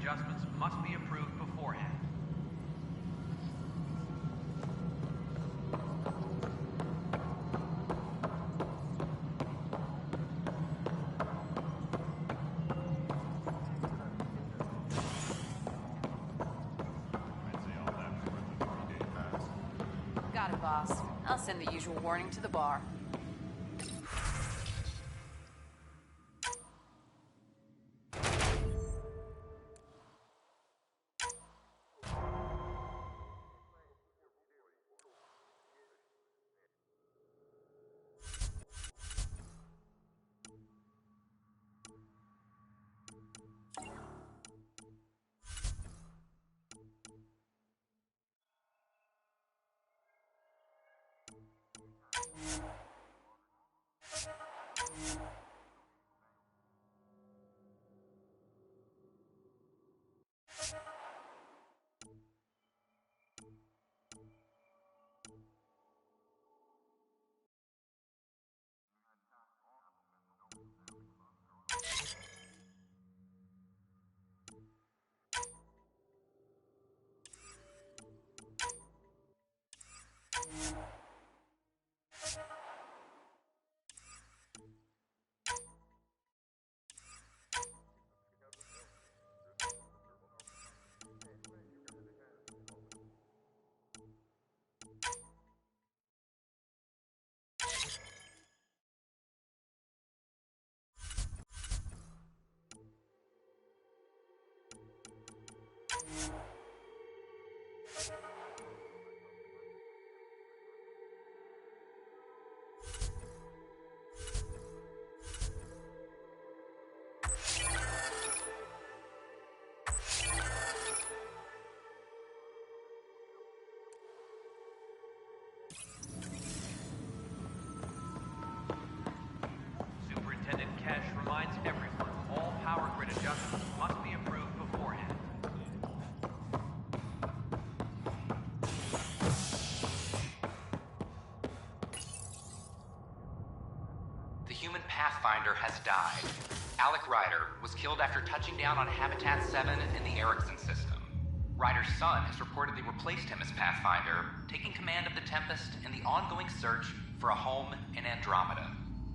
adjustments must be approved beforehand. Got it, boss. I'll send the usual warning to the bar. Superintendent Kesh reminds everyone all power grid adjustments must be approved beforehand. The human Pathfinder has died. Alec Ryder was killed after touching down on Habitat 7 in the Erickson system. Ryder's son has reportedly replaced him as Pathfinder, taking command of the Tempest in the ongoing search for a home in Andromeda.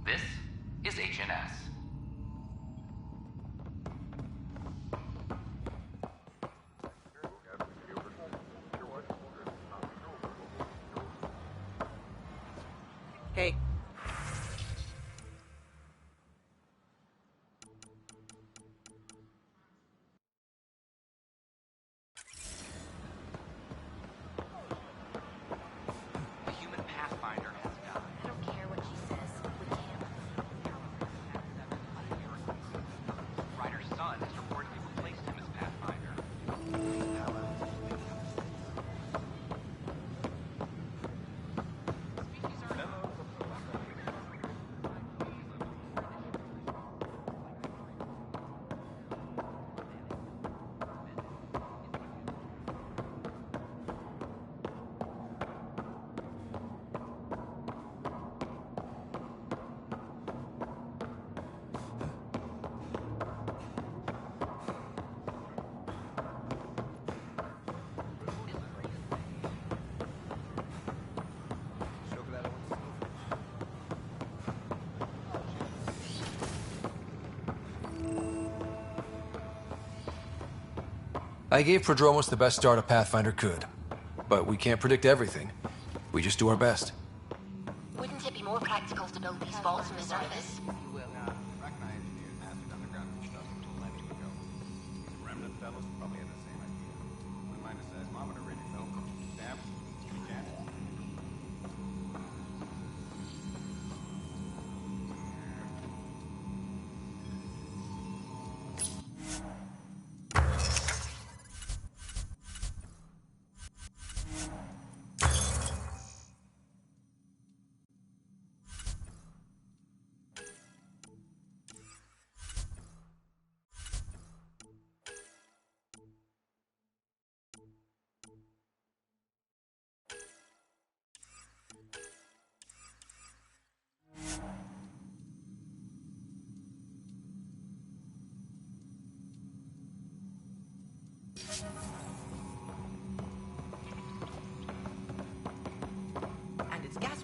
This is HNS. Hey. The human Pathfinder has died. I don't care what she says. We can't. Ryder's son has reportedly replaced him as Pathfinder. I gave Prodromos the best start a Pathfinder could. But we can't predict everything. We just do our best. Wouldn't it be more practical to build these vaults for service?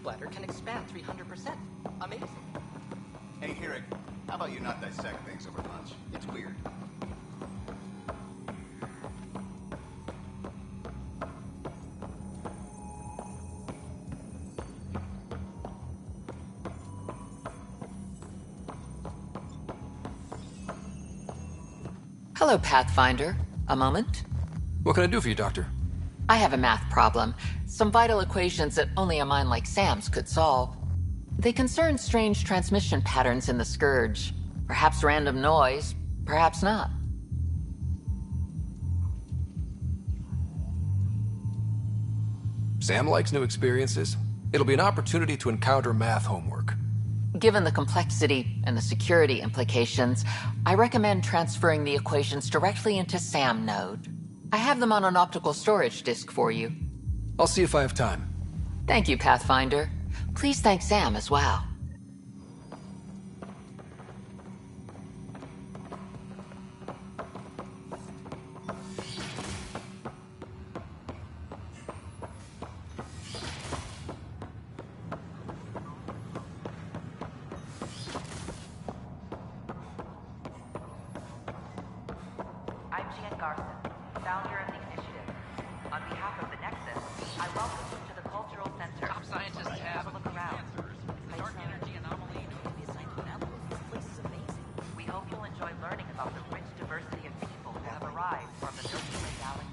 bladder can expand 300%. Amazing. Hey, Herrick, how about you not dissect things over lunch? It's weird. Hello, Pathfinder. A moment? What can I do for you, Doctor? I have a math problem. Some vital equations that only a mind like Sam's could solve. They concern strange transmission patterns in the Scourge. Perhaps random noise, perhaps not. Sam likes new experiences. It'll be an opportunity to encounter math homework. Given the complexity and the security implications, I recommend transferring the equations directly into SAM node. I have them on an optical storage disk for you. I'll see if I have time. Thank you, Pathfinder. Please thank Sam as well. I'm Jan Garson, founder of the initiative. On behalf of the Nexus, I welcome you to the Cultural Center. Top scientists Have a look around. dark energy anomaly. We hope you'll enjoy learning about the rich diversity of people who have arrived from the Milky Way galaxy.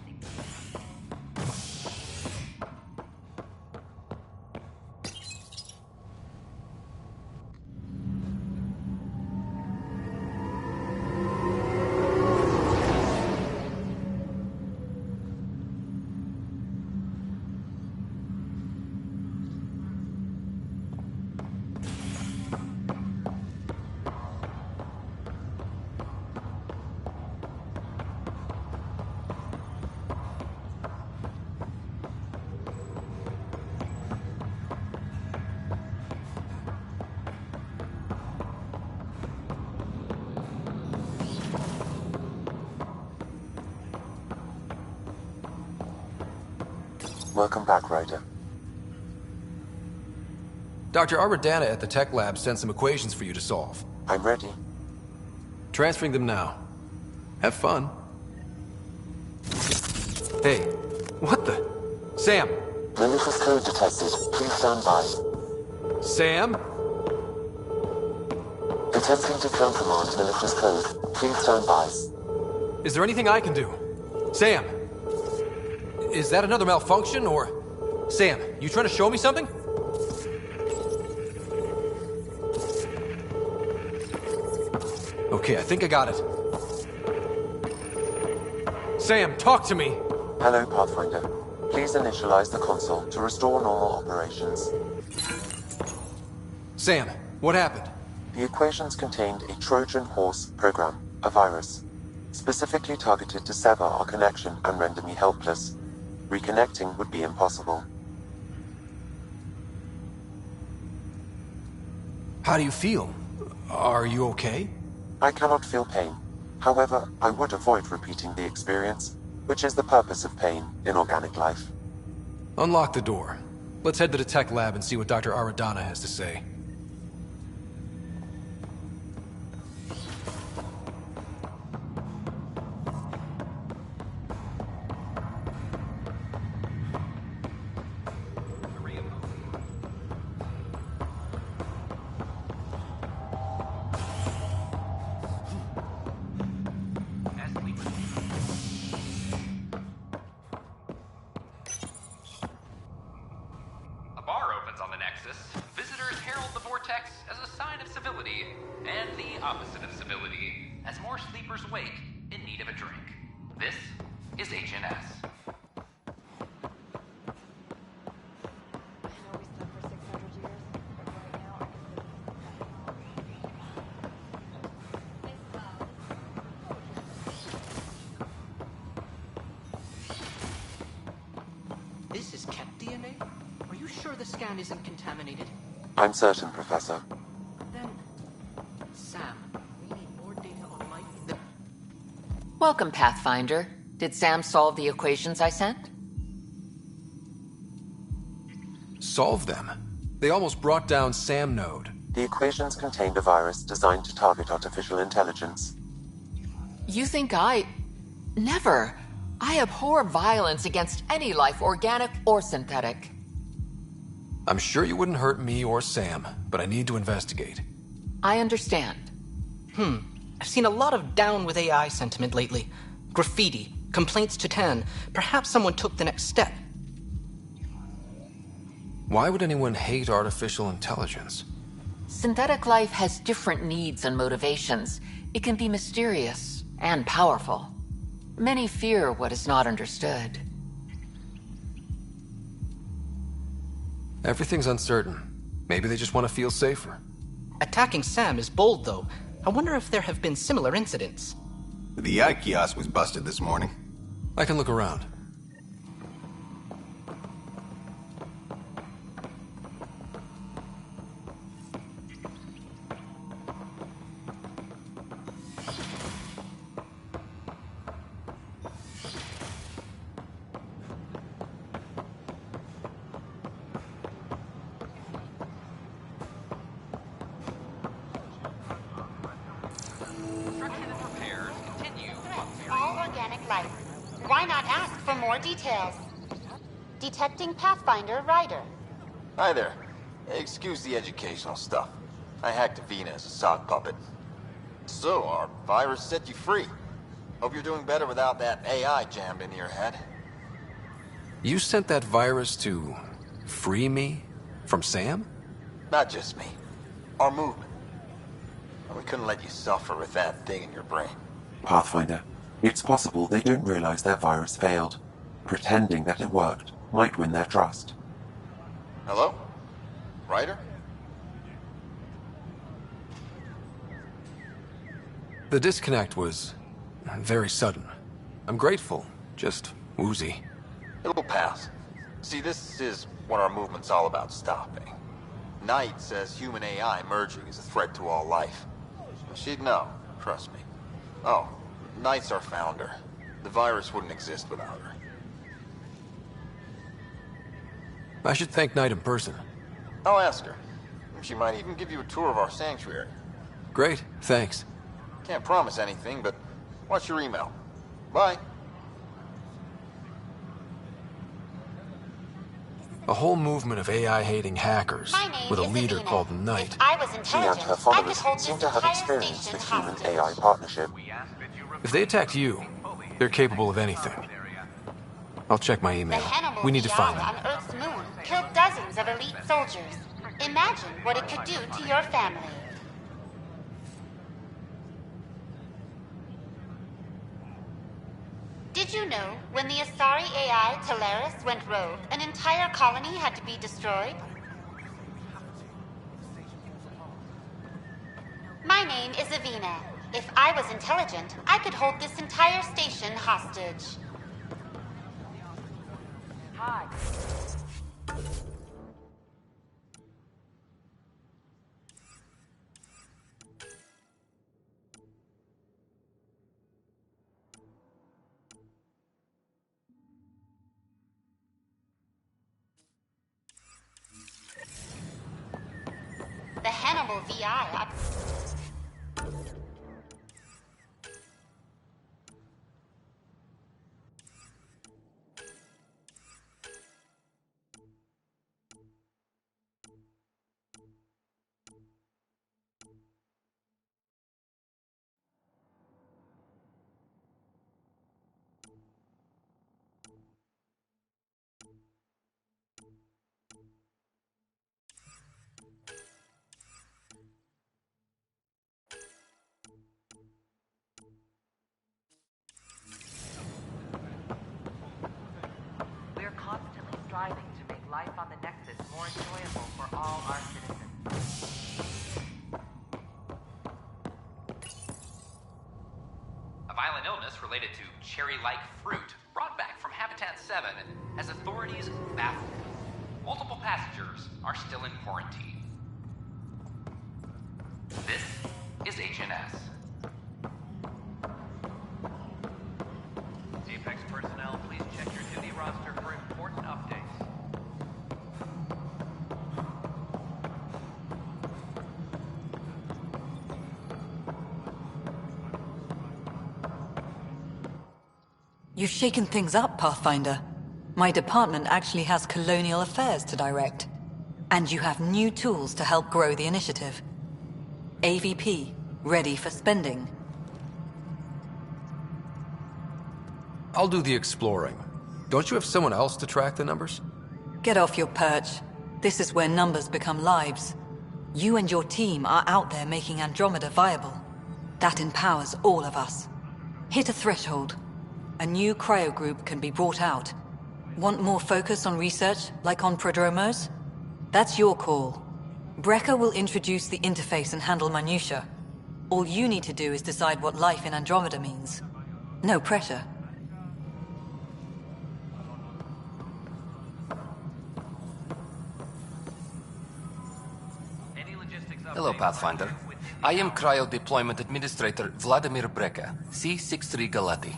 Welcome back, Ryder. Dr. Aradana at the tech lab sent some equations for you to solve. I'm ready. Transferring them now. Have fun. Hey, what the? Sam! Malicious code detected. Please stand by. Sam? Attempting to countermand malicious code. Please stand by. Is there anything I can do? Sam! Is that another malfunction, or... Sam, you trying to show me something? Okay, I think I got it. Sam, talk to me! Hello, Pathfinder. Please initialize the console to restore normal operations. Sam, what happened? The equations contained a Trojan horse program, a virus, specifically targeted to sever our connection and render me helpless. Reconnecting would be impossible. How do you feel? Are you okay? I cannot feel pain. However, I would avoid repeating the experience, which is the purpose of pain in organic life. Unlock the door. Let's head to the tech lab and see what Dr. Aradana has to say. A bar opens on the Nexus. Visitors herald the vortex as a sign of civility, and the opposite of civility, as more sleepers wake in need of a drink. This is HNS. This is kept DNA? Are you sure the scan isn't contaminated? I'm certain, Professor. Then, Sam, we need more data on life. Welcome, Pathfinder. Did Sam solve the equations I sent? Solve them? They almost brought down Sam Node. The equations contained a virus designed to target artificial intelligence. You think Never. I abhor violence against any life, organic or synthetic. I'm sure you wouldn't hurt me or Sam, but I need to investigate. I understand. I've seen a lot of down with AI sentiment lately. Graffiti, complaints to 10. Perhaps someone took the next step. Why would anyone hate artificial intelligence? Synthetic life has different needs and motivations. It can be mysterious and powerful. Many fear what is not understood. Everything's uncertain. Maybe they just want to feel safer. Attacking Sam is bold, though. I wonder if there have been similar incidents. The eye kiosk was busted this morning. I can look around. All organic life. Why not ask for more details? Detecting Pathfinder Ryder. Hi there. Excuse the educational stuff. I hacked Avina as a sock puppet. So, our virus set you free. Hope you're doing better without that AI jammed into your head. You sent that virus to free me from Sam? Not just me. Our movement. We couldn't let you suffer with that thing in your brain. Pathfinder, it's possible they don't realize their virus failed. Pretending that it worked might win their trust. Hello? Ryder? The disconnect was very sudden. I'm grateful, just woozy. It'll pass. See, this is what our movement's all about stopping. Knight says human AI merging is a threat to all life. She'd know, trust me. Oh, Knight's our founder. The virus wouldn't exist without her. I should thank Knight in person. I'll ask her. She might even give you a tour of our sanctuary. Great, thanks. Can't promise anything, but watch your email. Bye. A whole movement of AI-hating hackers with a leader called Knight. I was She and intelligent. her I could followers hold this seem to have entire experience station with hostage. human-AI partnership. If they attacked you, they're capable of anything. I'll check my The email. Hannibal We need to VI find them. on Earth's moon killed dozens of elite soldiers. Imagine what it could do to your family. Did you know when the Asari AI Teleris went rogue, an entire colony had to be destroyed? My name is Avina. If I was intelligent, I could hold this entire station hostage. Hi. The Hannibal VI. We're constantly striving to make life on the Nexus more enjoyable for all our citizens. A violent illness related to cherry-like fruit brought back from Habitat 7 has authorities baffled. Multiple passengers are still in quarantine. This is HNS. Apex personnel, please check your duty roster for important updates. You've shaken things up, Pathfinder. My department actually has colonial affairs to direct. And you have new tools to help grow the initiative. AVP, ready for spending. I'll do the exploring. Don't you have someone else to track the numbers? Get off your perch. This is where numbers become lives. You and your team are out there making Andromeda viable. That empowers all of us. Hit a threshold. A new cryo group can be brought out. Want more focus on research, like on Prodromos? That's your call. Brecker will introduce the interface and handle minutiae. All you need to do is decide what life in Andromeda means. No pressure. Hello, Pathfinder. I am Cryo Deployment Administrator Vladimir Brecker, C-63 Galati.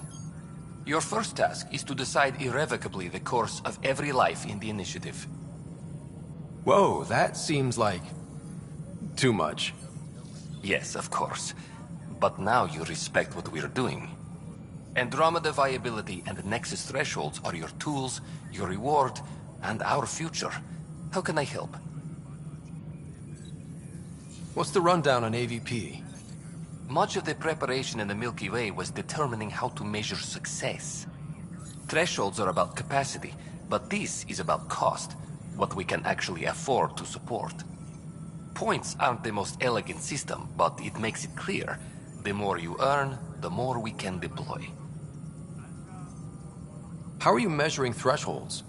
Your first task is to decide irrevocably the course of every life in the initiative. Whoa, that seems like... too much. Yes, of course. But now you respect what we're doing. Andromeda viability and the Nexus thresholds are your tools, your reward, and our future. How can I help? What's the rundown on AVP? Much of the preparation in the Milky Way was determining how to measure success. Thresholds are about capacity, but this is about cost, what we can actually afford to support. Points aren't the most elegant system, but it makes it clear. The more you earn, the more we can deploy. How are you measuring thresholds?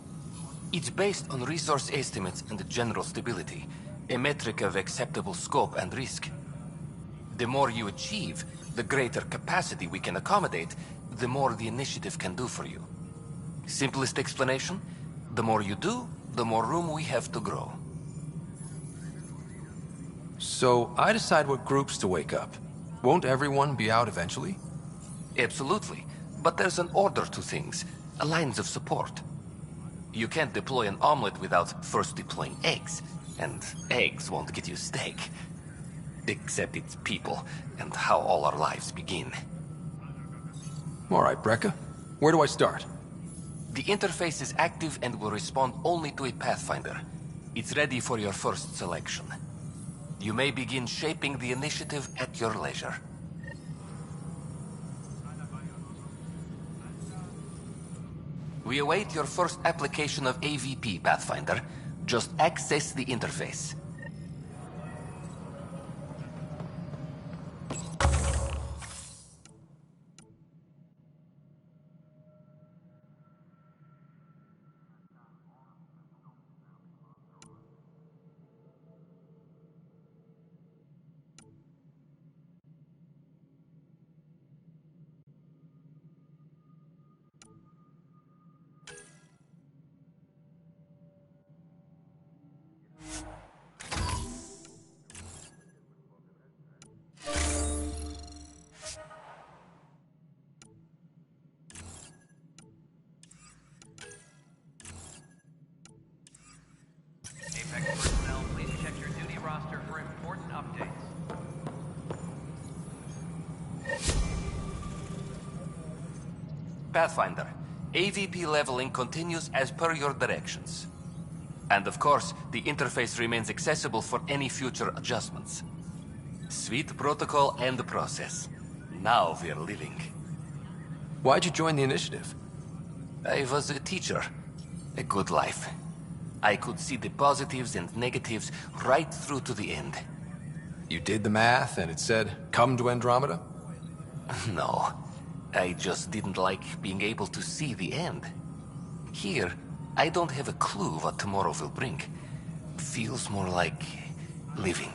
It's based on resource estimates and general stability, a metric of acceptable scope and risk. The more you achieve, the greater capacity we can accommodate, the more the initiative can do for you. Simplest explanation? The more you do, the more room we have to grow. So, I decide what groups to wake up. Won't everyone be out eventually? Absolutely. But there's an order to things, lines of support. You can't deploy an omelet without first deploying eggs, and eggs won't get you steak. Except it's people, and how all our lives begin. Alright, Brecker. Where do I start? The interface is active and will respond only to a Pathfinder. It's ready for your first selection. You may begin shaping the initiative at your leisure. We await your first application of AVP, Pathfinder. Just access the interface. Apex personnel, please check your duty roster for important updates. Pathfinder, AVP leveling continues as per your directions. And of course, the interface remains accessible for any future adjustments. Sweet protocol and process. Now we're living. Why'd you join the initiative? I was a teacher. A good life. I could see the positives and negatives right through to the end. You did the math and it said, come to Andromeda? No. I just didn't like being able to see the end. Here, I don't have a clue what tomorrow will bring. Feels more like living.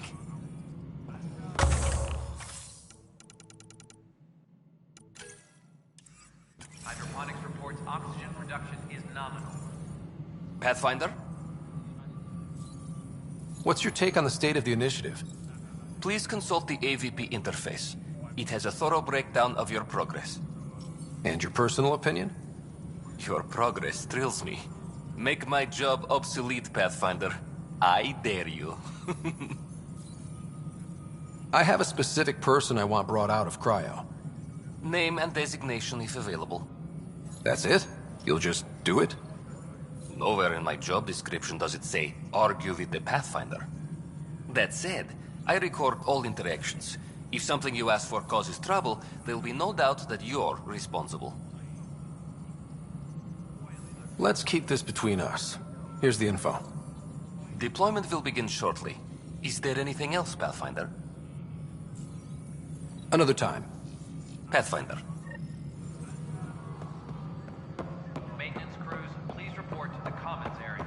Hydroponics reports oxygen production is nominal. Pathfinder? What's your take on the state of the initiative? Please consult the AVP interface. It has a thorough breakdown of your progress. And your personal opinion? Your progress thrills me. Make my job obsolete, Pathfinder. I dare you. I have a specific person I want brought out of cryo. Name and designation if available. That's it? You'll just do it? Nowhere in my job description does it say, argue with the Pathfinder. That said, I record all interactions. If something you ask for causes trouble, there'll be no doubt that you're responsible. Let's keep this between us. Here's the info. Deployment will begin shortly. Is there anything else, Pathfinder? Another time. Pathfinder. Maintenance crews, please report to the commons area.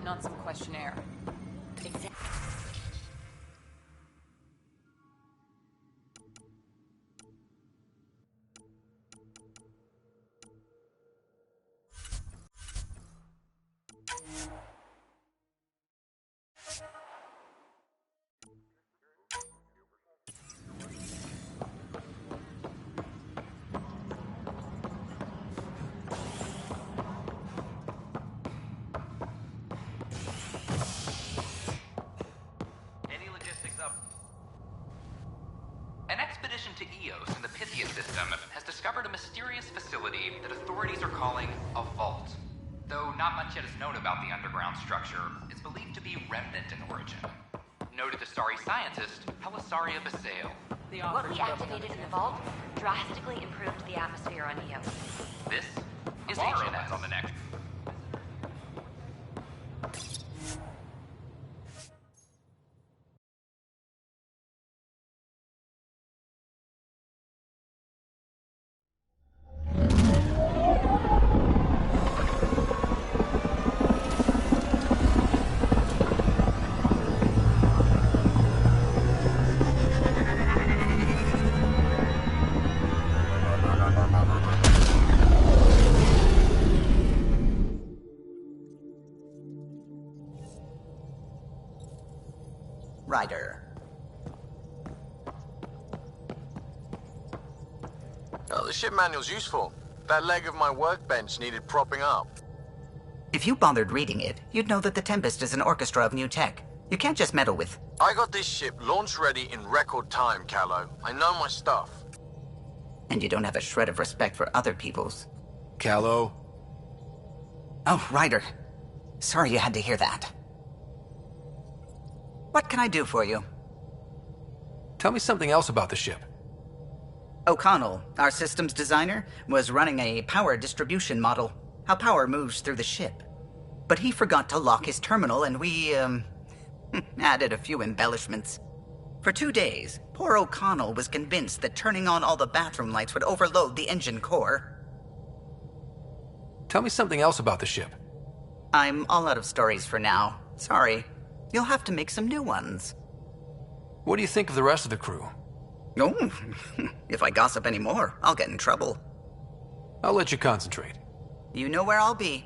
Not some questionnaire. Any logistics up? An expedition to Eos in the Pythia system has discovered a mysterious facility that authorities are calling a vault. Though not much yet is known about the underground structure, it's believed to be remnant in origin. Noted Asari scientist Helisaria Basale. What we activated in the vault drastically improved the atmosphere on Eos. This is Andromeda on the next. Ryder. Oh, the ship manual's useful. That leg of my workbench needed propping up. If you bothered reading it, you'd know that the Tempest is an orchestra of new tech. You can't just meddle with... I got this ship launch ready in record time, Callow. I know my stuff. And you don't have a shred of respect for other people's. Callow? Oh, Ryder. Sorry you had to hear that. What can I do for you? Tell me something else about the ship. O'Connell, our systems designer, was running a power distribution model. How power moves through the ship. But he forgot to lock his terminal and we, added a few embellishments. For 2 days, poor O'Connell was convinced that turning on all the bathroom lights would overload the engine core. Tell me something else about the ship. I'm all out of stories for now. Sorry. You'll have to make some new ones. What do you think of the rest of the crew? Oh, if I gossip anymore, I'll get in trouble. I'll let you concentrate. You know where I'll be.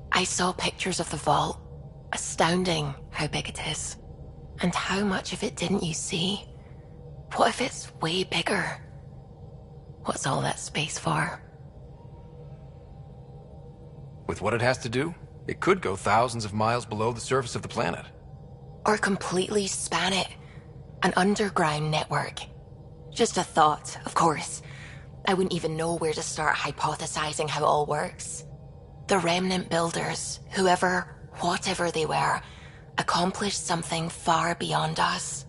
I saw pictures of the vault. Astounding how big it is. And how much of it didn't you see? What if it's way bigger? What's all that space for? With what it has to do, it could go thousands of miles below the surface of the planet. Or completely span it. An underground network. Just a thought, of course. I wouldn't even know where to start hypothesizing how it all works. The remnant builders, whoever, whatever they were, accomplished something far beyond us.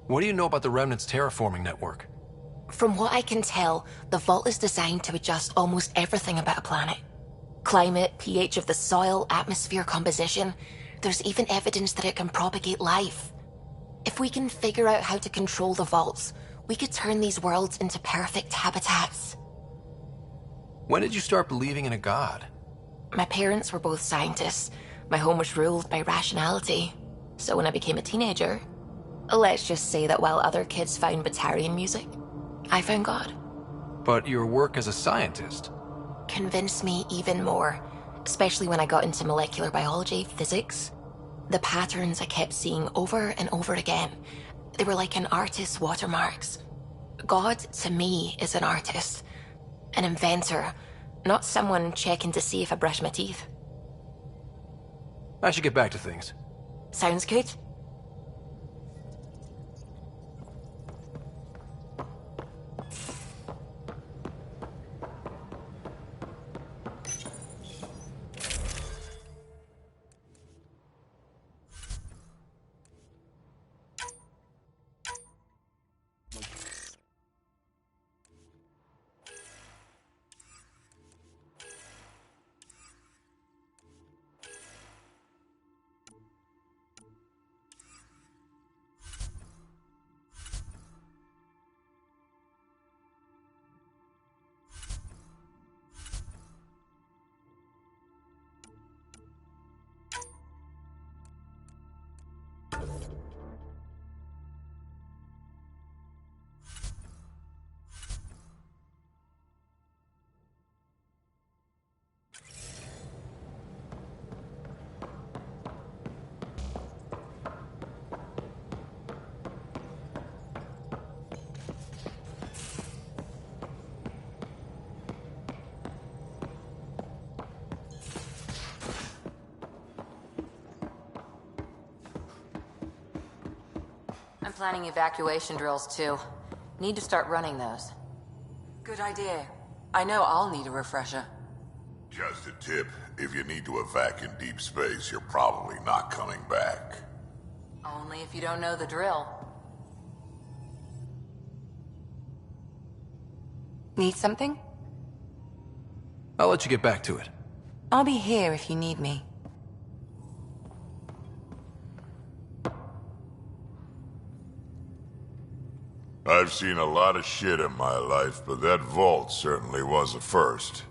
What do you know about the Remnant's terraforming network? From what I can tell, the vault is designed to adjust almost everything about a planet. Climate, pH of the soil, atmosphere composition. There's even evidence that it can propagate life. If we can figure out how to control the vaults, we could turn these worlds into perfect habitats. When did you start believing in a god? My parents were both scientists. My home was ruled by rationality. So when I became a teenager, let's just say that while other kids found Batarian music, I found God. But your work as a scientist Convinced me even more, especially when I got into molecular biology, physics. The patterns I kept seeing over and over again, they were like an artist's watermarks. God, to me, is an artist, an inventor, not someone checking to see if I brush my teeth. I should get back to things. Sounds good. I'm planning evacuation drills too. Need to start running those. Good idea. I know I'll need a refresher. Just a tip. If you need to evac in deep space, you're probably not coming back. Only if you don't know the drill. Need something? I'll let you get back to it. I'll be here if you need me. I've seen a lot of shit in my life, but that vault certainly was a first.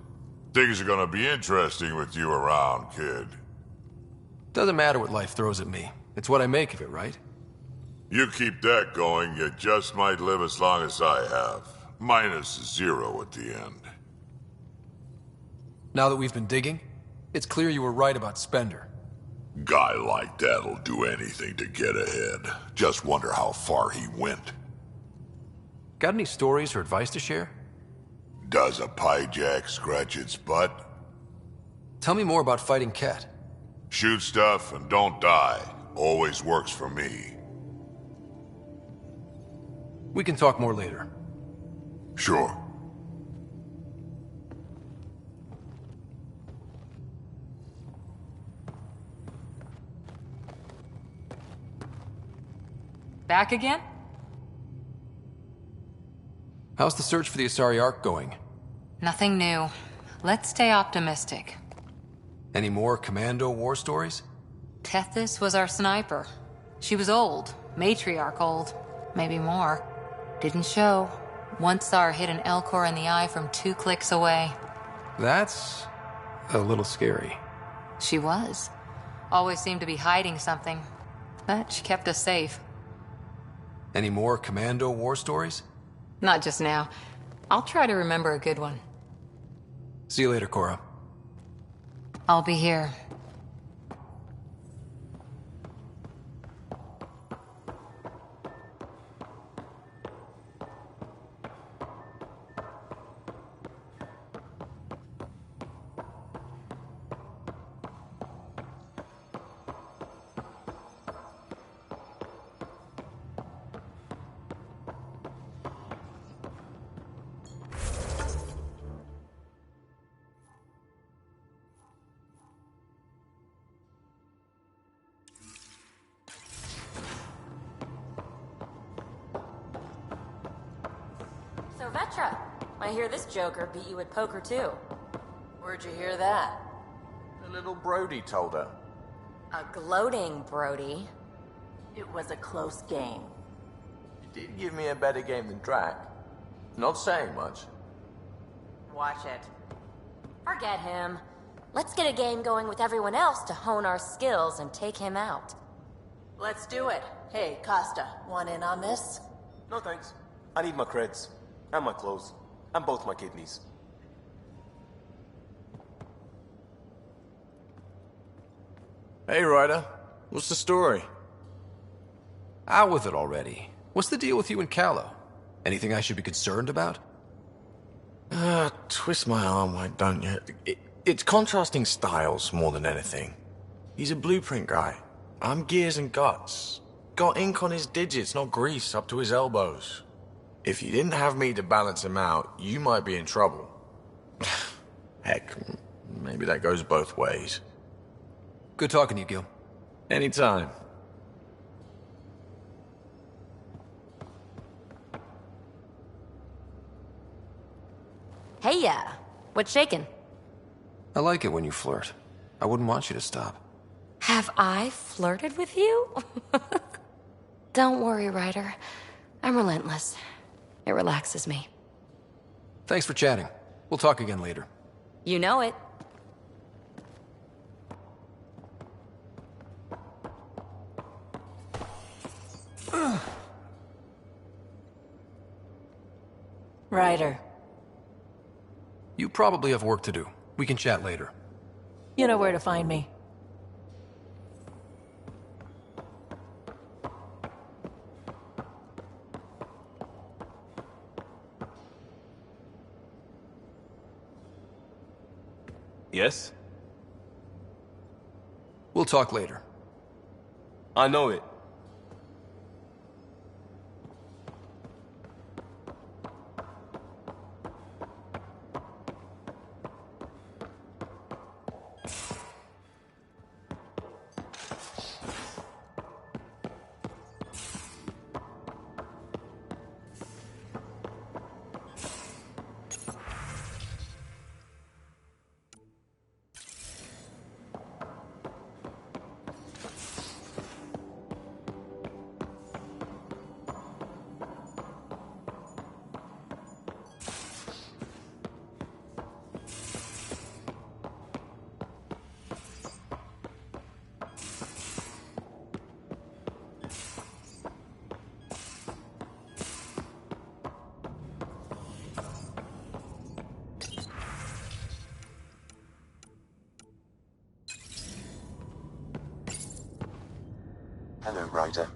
Things are gonna be interesting with you around, kid. Doesn't matter what life throws at me. It's what I make of it, right? You keep that going, you just might live as long as I have. Minus 0 at the end. Now that we've been digging, it's clear you were right about Spender. Guy like that'll do anything to get ahead. Just wonder how far he went. Got any stories or advice to share? Does a piejack scratch its butt? Tell me more about fighting Ket. Shoot stuff and don't die. Always works for me. We can talk more later. Sure. Back again? How's the search for the Asari Ark going? Nothing new. Let's stay optimistic. Any more Commando war stories? Tethys was our sniper. She was old. Matriarch old. Maybe more. Didn't show. Once saw her hit an Elcor in the eye from 2 clicks away. That's a little scary. She was. Always seemed to be hiding something. But she kept us safe. Any more Commando war stories? Not just now. I'll try to remember a good one. See you later, Cora. I'll be here. Vetra. I hear this joker beat you at poker too. Where'd you hear that? The little Brody told her. A gloating Brody. It was a close game. He did give me a better game than Drac. Not saying much. Watch it. Forget him. Let's get a game going with everyone else to hone our skills and take him out. Let's do it. Hey, Costa, want in on this? No thanks. I need my creds. And my clothes. And both my kidneys. Hey, Ryder. What's the story? Out with it already. What's the deal with you and Callow? Anything I should be concerned about? Twist my arm, why don't you? It's contrasting styles more than anything. He's a blueprint guy. I'm gears and guts. Got ink on his digits, not grease up to his elbows. If you didn't have me to balance him out, you might be in trouble. Heck, maybe that goes both ways. Good talking to you, Gil. Anytime. Hey, what's shaking? I like it when you flirt. I wouldn't want you to stop. Have I flirted with you? Don't worry, Ryder. I'm relentless. It relaxes me. Thanks for chatting. We'll talk again later. You know it. Ryder. You probably have work to do. We can chat later. You know where to find me. Yes? We'll talk later. I know it. Hello, Ryder.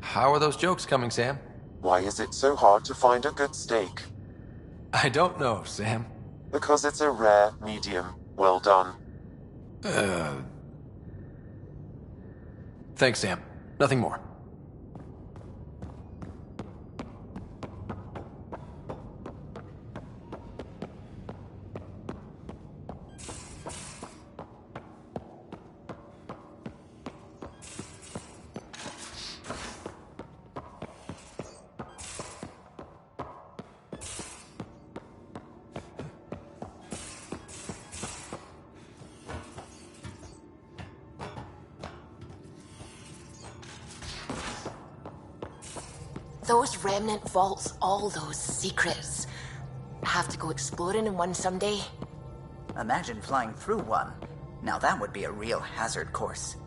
How are those jokes coming, Sam? Why is it so hard to find a good steak? I don't know, Sam. Because it's a rare, medium, well done. Thanks, Sam. Nothing more. Those remnant vaults, all those secrets. Have to go exploring in one someday. Imagine flying through one. Now that would be a real hazard course.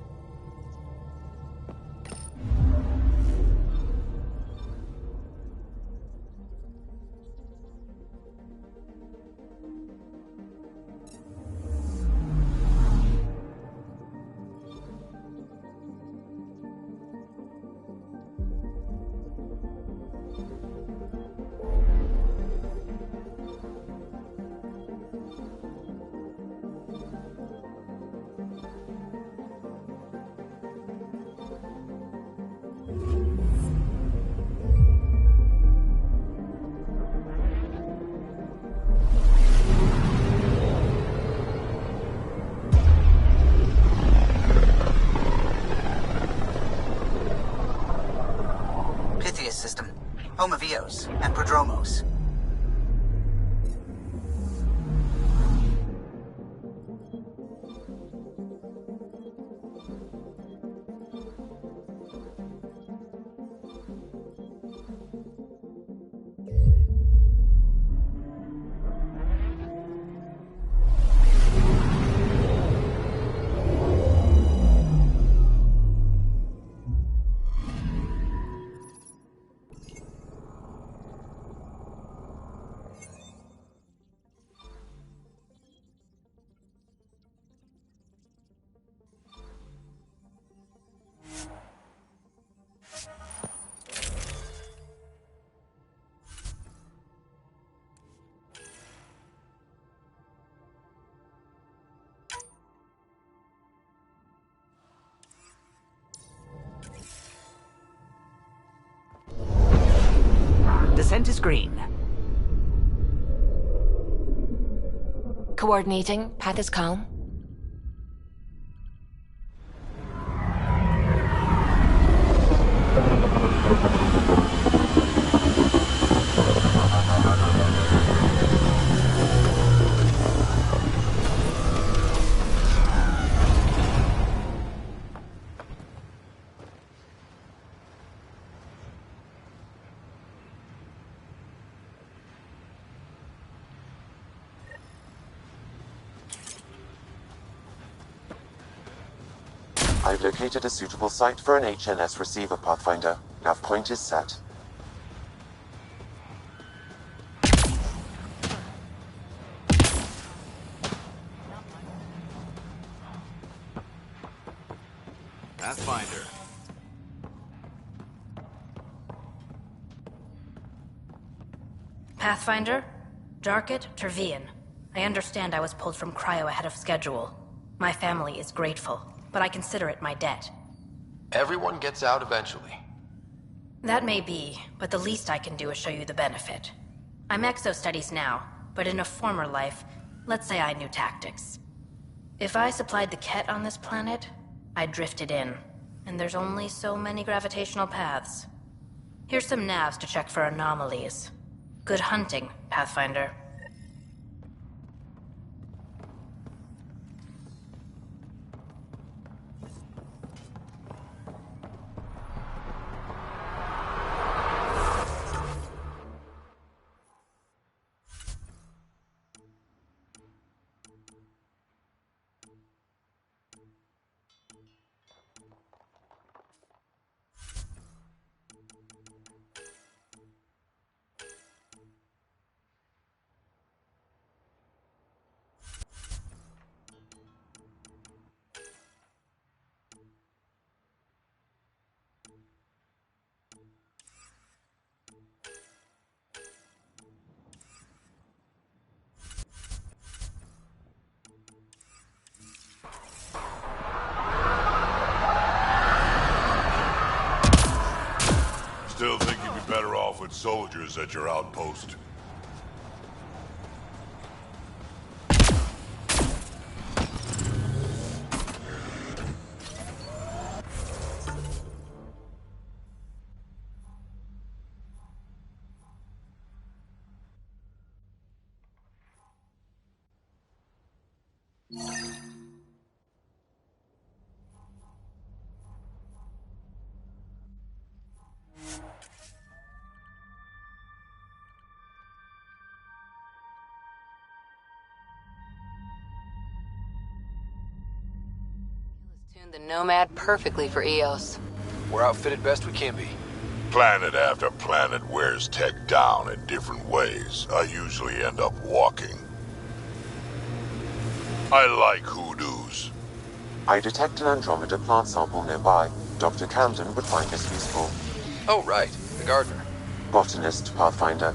Omavios, and Prodromos. Descent is green. Coordinating. Path is calm. I've located a suitable site for an HNS receiver, Pathfinder. Nav point is set. Pathfinder. Pathfinder? Jarkett, Trevian. I understand I was pulled from cryo ahead of schedule. My family is grateful, but I consider it my debt. Everyone gets out eventually. That may be, but the least I can do is show you the benefit. I'm exo-studies now, but in a former life, let's say I knew tactics. If I supplied the Ket on this planet, I drifted in, and there's only so many gravitational paths. Here's some navs to check for anomalies. Good hunting, Pathfinder. Still think you'd be better off with soldiers at your outpost. Tuned the Nomad perfectly for EOS. We're outfitted best we can be. Planet after planet wears tech down in different ways. I usually end up walking. I like hoodoos. I detect an Andromeda plant sample nearby. Dr. Camden would find this useful. Oh, right. The gardener. Botanist, Pathfinder.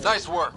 Nice work.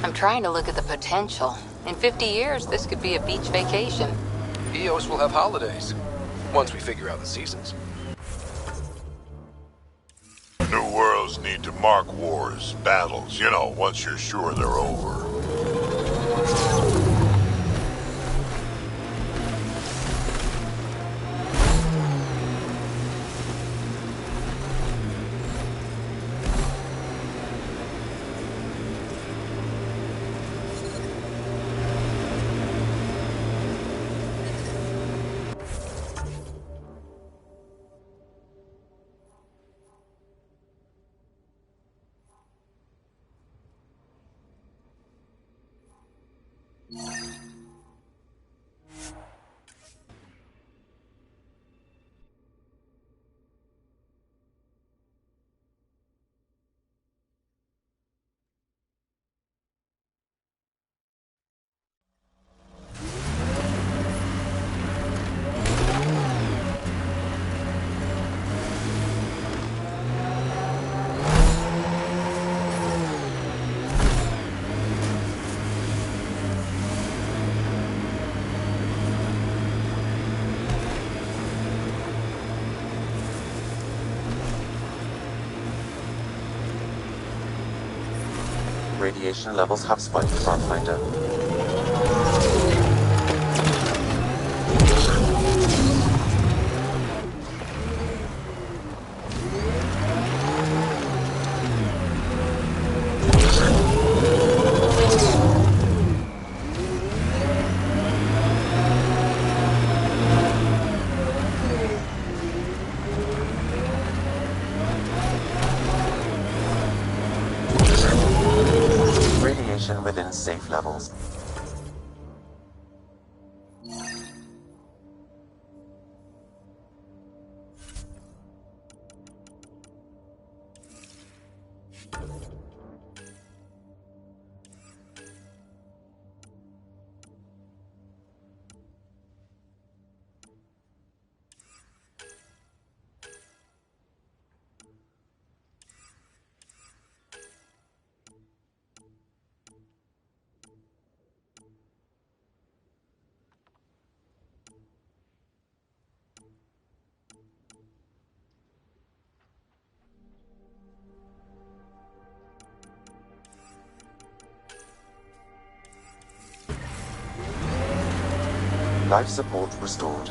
I'm trying to look at the potential. In 50 years, this could be a beach vacation. EOS will have holidays, once we figure out the seasons. New worlds need to mark wars, battles, you know, once you're sure they're over. Radiation levels have spiked, Pathfinder. Radiation within safe levels. Life support restored.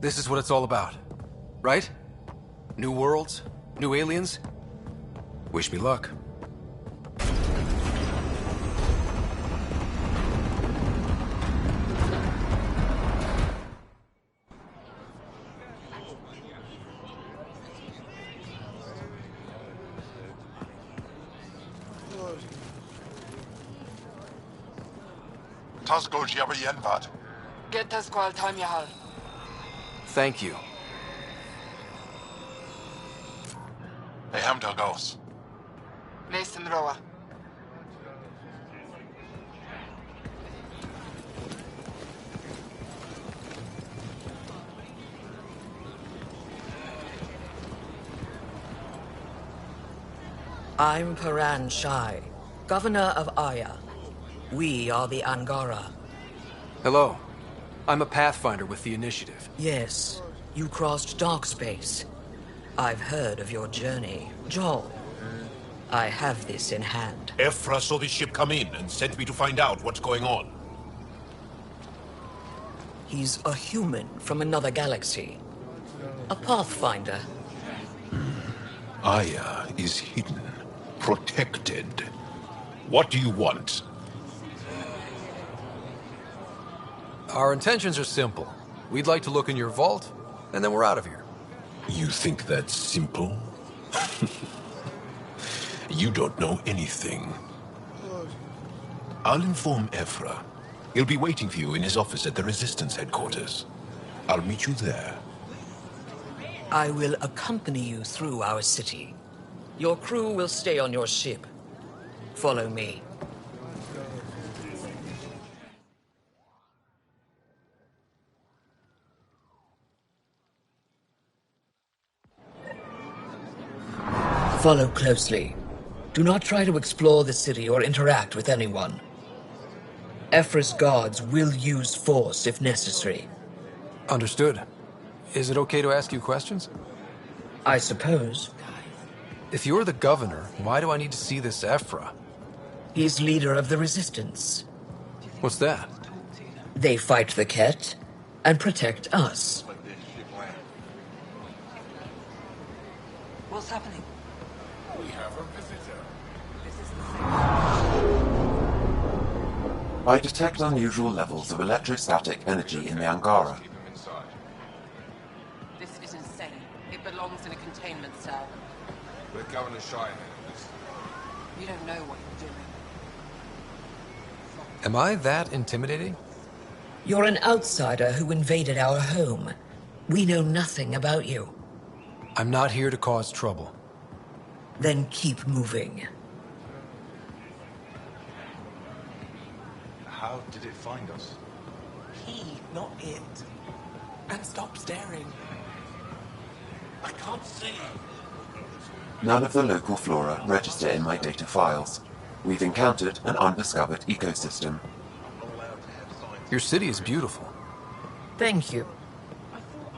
This is what it's all about, right? New worlds? New aliens? Wish me luck. Thank you. I'm Paran Shai, Governor of Aya. We are the Angara. Hello. I'm a Pathfinder with the Initiative. Yes, you crossed dark space. I've heard of your journey, Joel. I have this in hand. Ephra saw the ship come in and sent me to find out what's going on. He's a human from another galaxy. A Pathfinder. Aya is hidden, protected. What do you want? Our intentions are simple. We'd like to look in your vault, and then we're out of here. You think that's simple? You don't know anything. I'll inform Ephra. He'll be waiting for you in his office at the Resistance headquarters. I'll meet you there. I will accompany you through our city. Your crew will stay on your ship. Follow me. Follow closely. Do not try to explore the city or interact with anyone. Ephra's guards will use force if necessary. Understood. Is it okay to ask you questions? I suppose. If you're the governor, why do I need to see this Ephra? He's leader of the Resistance. What's that? They fight the Ket and protect us. What's happening? We have a visitor. I detect unusual levels of electrostatic energy in the Angara. This is insane. It belongs in a containment cell. We're Governor Shai. You don't know what you're doing. Am I that intimidating? You're an outsider who invaded our home. We know nothing about you. I'm not here to cause trouble. Then keep moving. How did it find us? He, not it. And stop staring. I can't see. None of the local flora register in my data files. We've encountered an undiscovered ecosystem. Your city is beautiful. Thank you.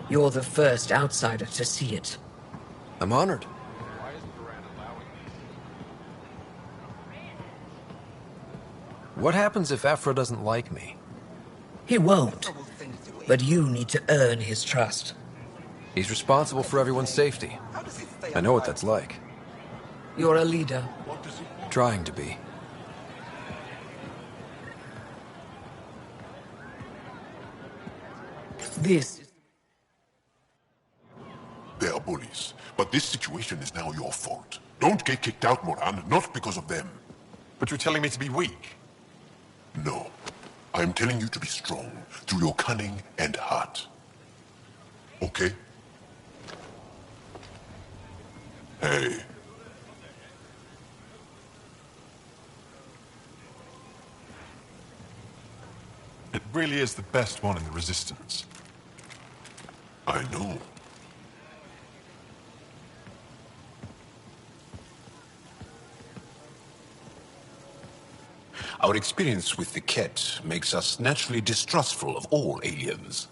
You're the first outsider to see it. I'm honored. What happens if Ephra doesn't like me? He won't. But you need to earn his trust. He's responsible for everyone's safety. I know what that's like. You're a leader. Trying to be. This is... They are bullies, but this situation is now your fault. Don't get kicked out, Moran, not because of them. But you're telling me to be weak? No. I'm telling you to be strong through your cunning and heart. Okay? Hey. It really is the best one in the Resistance. I know. Our experience with the Ket makes us naturally distrustful of all aliens.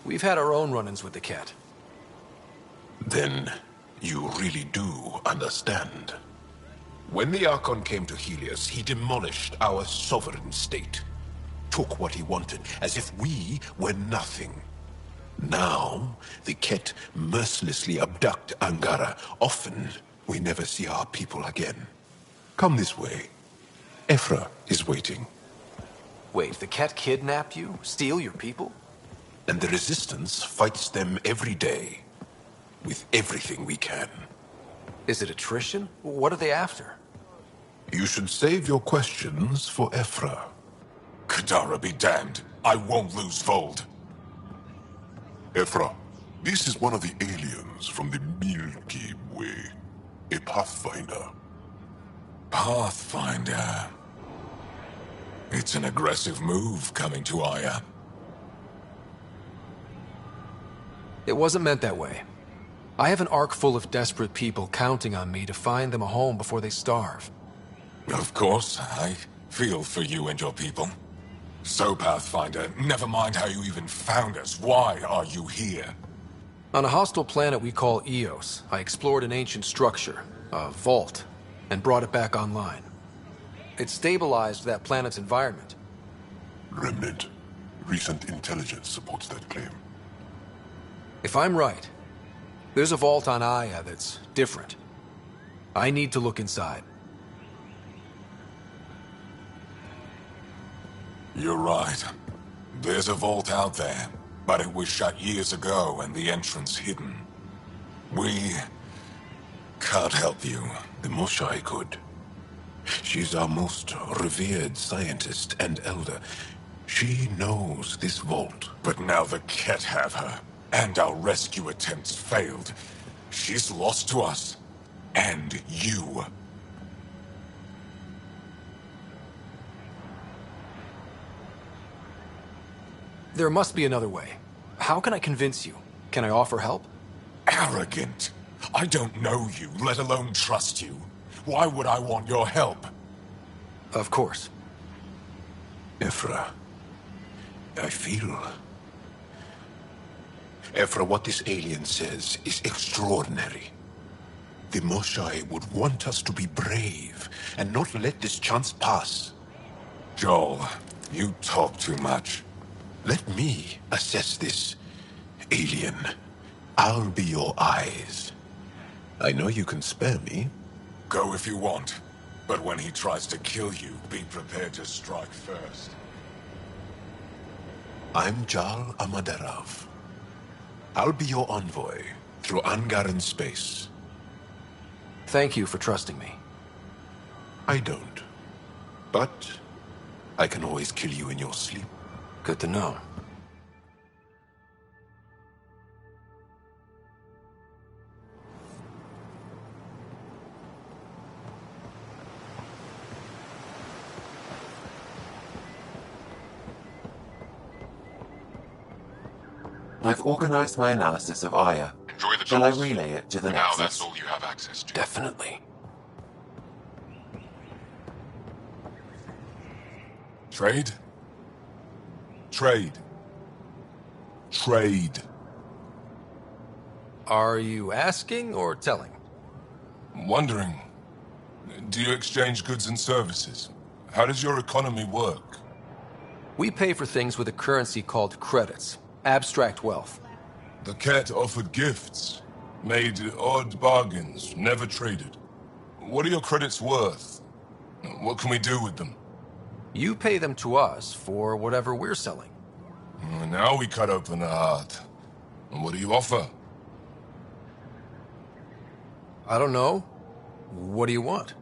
We've had our own run-ins with the Ket. Then you really do understand. When the Archon came to Helios, he demolished our sovereign state. took what he wanted, as if we were nothing. Now, the Ket mercilessly abduct Angara. Often, we never see our people again. Come this way. Ephra is waiting. Wait, the Ket kidnapped you? Steal your people? And the Resistance fights them every day. With everything we can. Is it attrition? What are they after? You should save your questions for Ephra. Kadara be damned. I won't lose Vold. Ephra, this is one of the aliens from the Milky Way. A Pathfinder. Pathfinder. It's an aggressive move coming to Aya. It wasn't meant that way. I have an ark full of desperate people counting on me to find them a home before they starve. Of course, I feel for you and your people. So, Pathfinder, never mind how you even found us. Why are you here? On a hostile planet we call Eos, I explored an ancient structure, a vault, and brought it back online. It stabilized that planet's environment. Remnant. Recent intelligence supports that claim. If I'm right, there's a vault on Aya that's different. I need to look inside. You're right. There's a vault out there, but it was shut years ago and the entrance hidden. We can't help you. The Moshai could. She's our most revered scientist and elder. She knows this vault. But now the Ket have her, and our rescue attempts failed. She's lost to us. And you. There must be another way. How can I convince you? Can I offer help? Arrogant. I don't know you, let alone trust you. Why would I want your help? Of course. Ephra, I feel... Ephra, what this alien says is extraordinary. The Moshai would want us to be brave and not let this chance pass. Joel, you talk too much. Let me assess this, alien. I'll be your eyes. I know you can spare me. Go if you want. But when he tries to kill you, be prepared to strike first. I'm Jal Amaderav. I'll be your envoy through Angaran space. Thank you for trusting me. I don't. But I can always kill you in your sleep. Good to know. I've organized my analysis of Aya. Enjoy the Shall I tools. relay it to the Now Nexus? that's all you have access to. Definitely. Trade? Trade. Trade. Are you asking or telling? Wondering. Do you exchange goods and services? How does your economy work? We pay for things with a currency called credits. Abstract wealth. The Ket offered gifts. Made odd bargains, never traded. What are your credits worth? What can we do with them? You pay them to us for whatever we're selling. Now we cut open the heart. And what do you offer? I don't know. What do you want?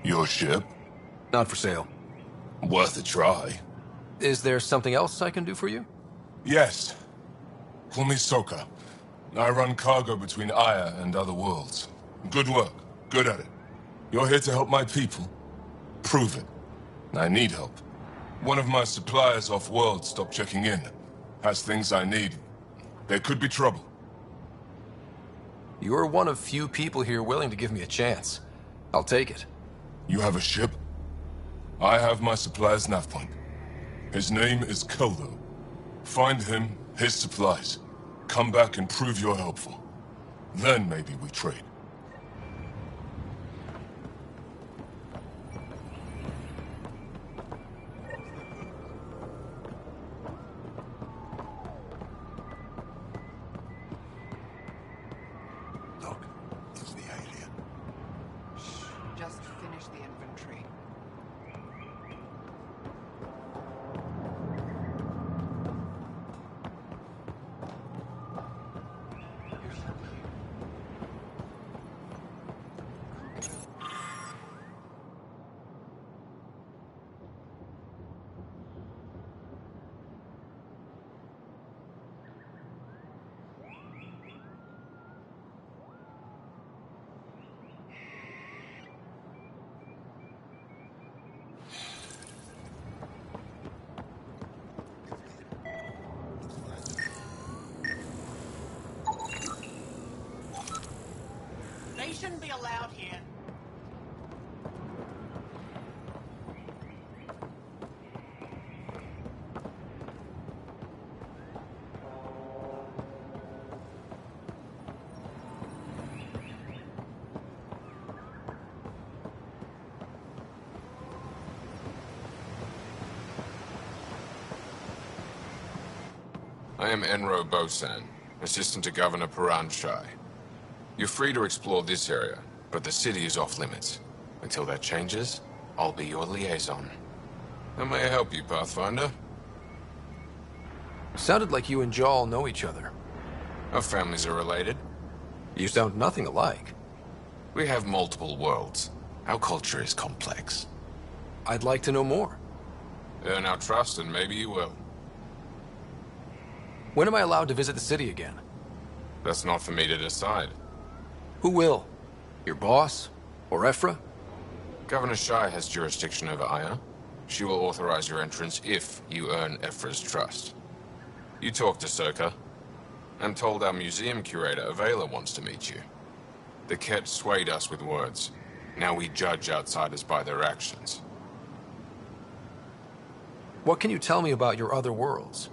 Your ship? Not for sale. Worth a try. Is there something else I can do for you? Yes. Call me Soka. I run cargo between Aya and other worlds. Good work. Good at it. You're here to help my people. Prove it. I need help. One of my suppliers off-world stopped checking in. Has things I need. There could be trouble. You're one of few people here willing to give me a chance. I'll take it. You have a ship? I have my supplier's nav point. His name is Keldo. Find him, his supplies. Come back and prove you're helpful. Then maybe we trade. shouldn't be allowed here. I am Enro Bosan, assistant to Governor Paran Shai. You're free to explore this area, but the city is off limits. Until that changes, I'll be your liaison. How may I help you, Pathfinder? Sounded like you and Jal know each other. Our families are related. You sound nothing alike. We have multiple worlds. Our culture is complex. I'd like to know more. Earn our trust and maybe you will. When am I allowed to visit the city again? That's not for me to decide. Who will? Your boss? Or Ephra? Governor Shai has jurisdiction over Aya. She will authorize your entrance if you earn Ephra's trust. You talk to Soka. I'm told our museum curator, Avela, wants to meet you. The Ket swayed us with words. Now we judge outsiders by their actions. What can you tell me about your other worlds?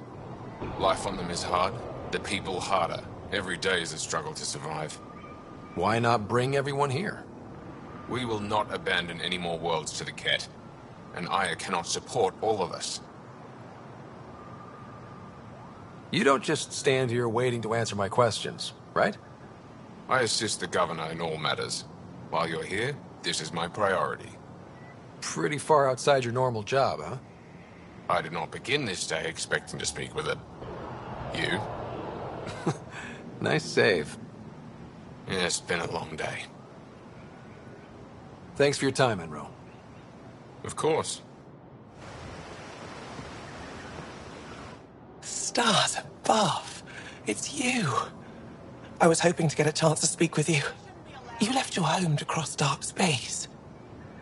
Life on them is hard, the people harder. Every day is a struggle to survive. Why not bring everyone here? We will not abandon any more worlds to the Ket, and Aya cannot support all of us. You don't just stand here waiting to answer my questions, right? I assist the governor in all matters. While you're here, this is my priority. Pretty far outside your normal job, huh? I did not begin this day expecting to speak with it. You? Nice save. Yeah, it's been a long day. Thanks for your time, Enro. Of course. Stars above. It's you. I was hoping to get a chance to speak with you. You left your home to cross dark space.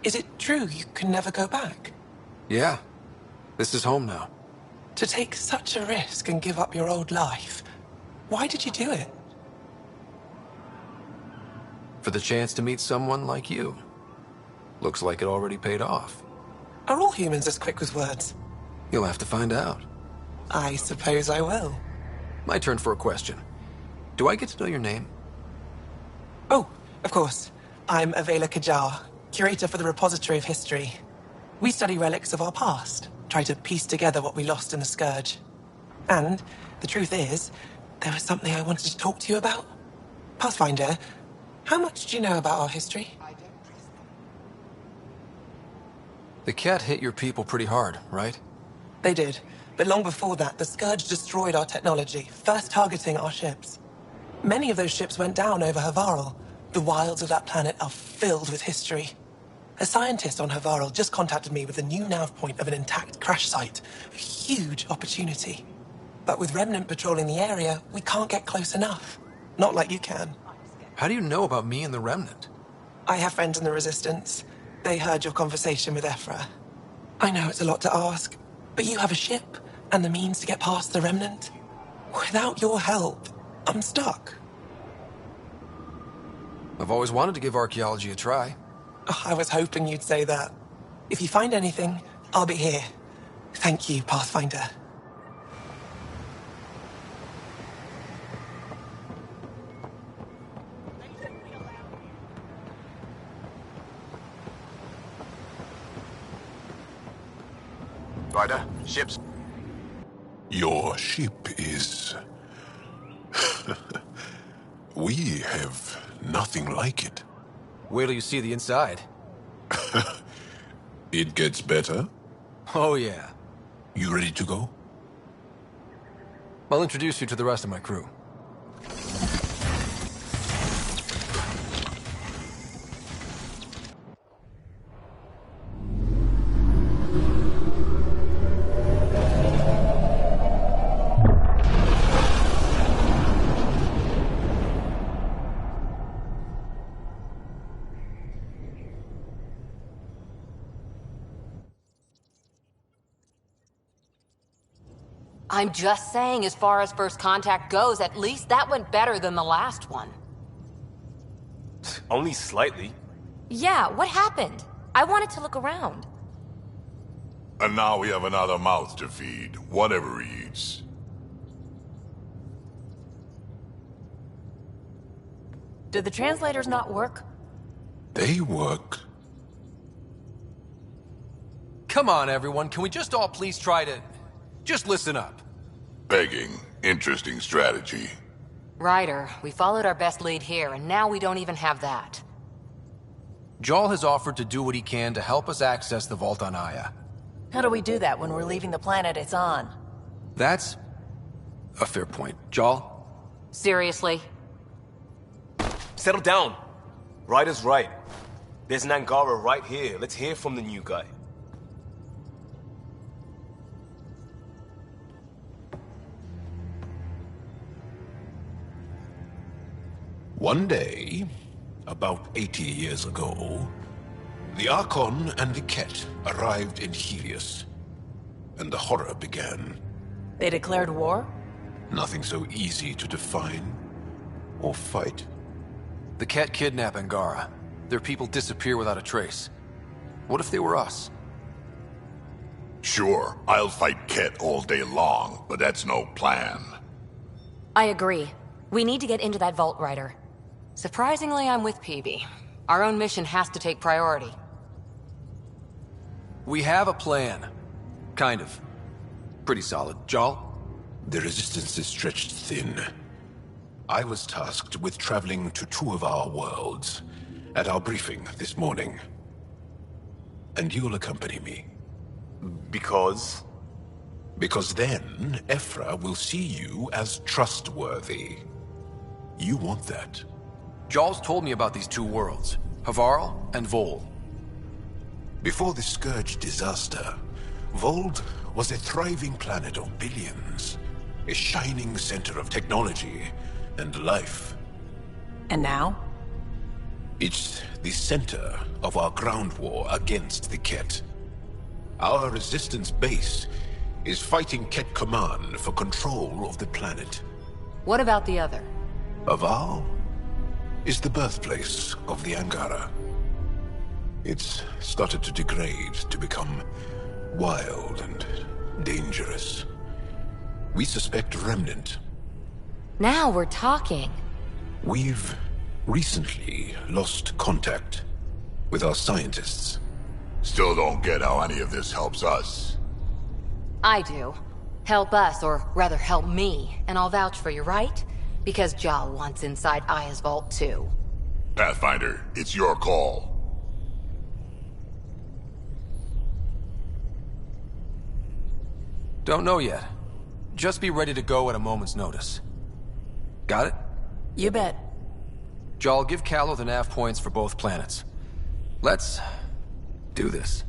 Is it true you can never go back? Yeah. This is home now. To take such a risk and give up your old life, why did you do it? For the chance to meet someone like you. Looks like it already paid off. Are all humans as quick with words? You'll have to find out. I suppose I will. My turn for a question. Do I get to know your name? Oh, of course. I'm Avela Kajar, curator for the Repository of History. We study relics of our past, try to piece together what we lost in the Scourge. And the truth is, there was something I wanted to talk to you about. Pathfinder, how much do you know about our history? The Ket hit your people pretty hard, right? They did. But long before that, the Scourge destroyed our technology, first targeting our ships. Many of those ships went down over Havarl. The wilds of that planet are filled with history. A scientist on Havarl just contacted me with a new nav point of an intact crash site. A huge opportunity. But with Remnant patrolling the area, we can't get close enough. Not like you can. How do you know about me and the Remnant? I have friends in the Resistance. They heard your conversation with Ephra. I know it's a lot to ask, but you have a ship and the means to get past the Remnant. Without your help, I'm stuck. I've always wanted to give archaeology a try. Oh, I was hoping you'd say that. If you find anything, I'll be here. Thank you, Pathfinder. Ryder, ships. Your ship is... We have nothing like it. Wait till you see the inside. It gets better? Oh, yeah. You ready to go? I'll introduce you to the rest of my crew. I'm just saying, as far as first contact goes, at least that went better than the last one. Only slightly. Yeah, what happened? I wanted to look around. And now we have another mouth to feed, whatever he eats. Did the translators not work? They work. Come on, everyone. Can we just all please try to... just listen up? Begging. Interesting strategy. Ryder, we followed our best lead here, and now we don't even have that. Jarl has offered to do what he can to help us access the vault on Aya. How do we do that when we're leaving the planet it's on? That's a fair point. Jarl? Seriously? Settle down. Ryder's right. There's an Angara right here. Let's hear from the new guy. One day, about 80 years ago, the Archon and the Ket arrived in Helios, and the horror began. They declared war? Nothing so easy to define or fight. The Ket kidnap Angara. Their people disappear without a trace. What if they were us? Sure, I'll fight Ket all day long, but that's no plan. I agree. We need to get into that vault, Ryder. Surprisingly, I'm with PB. Our own mission has to take priority. We have a plan. Kind of. Pretty solid. Jarl? The resistance is stretched thin. I was tasked with traveling to two of our worlds at our briefing this morning. And you'll accompany me. Because? Because then, Ephra will see you as trustworthy. You want that. Jarl's told me about these two worlds, Havarl and Vol. Before the Scourge disaster, Vold was a thriving planet of billions. A shining center of technology and life. And now? It's the center of our ground war against the Ket. Our resistance base is fighting Ket Command for control of the planet. What about the other? Havarl is the birthplace of the Angara. It's started to degrade, to become wild and dangerous. We suspect Remnant. Now we're talking. We've recently lost contact with our scientists. Still don't get how any of this helps us. I do. Help us, or rather help me, and I'll vouch for you, right? Because Jarl wants inside Aya's vault too. Pathfinder, it's your call. Don't know yet. Just be ready to go at a moment's notice. Got it? You bet. Jarl, give Callow the nav points for both planets. Let's do this.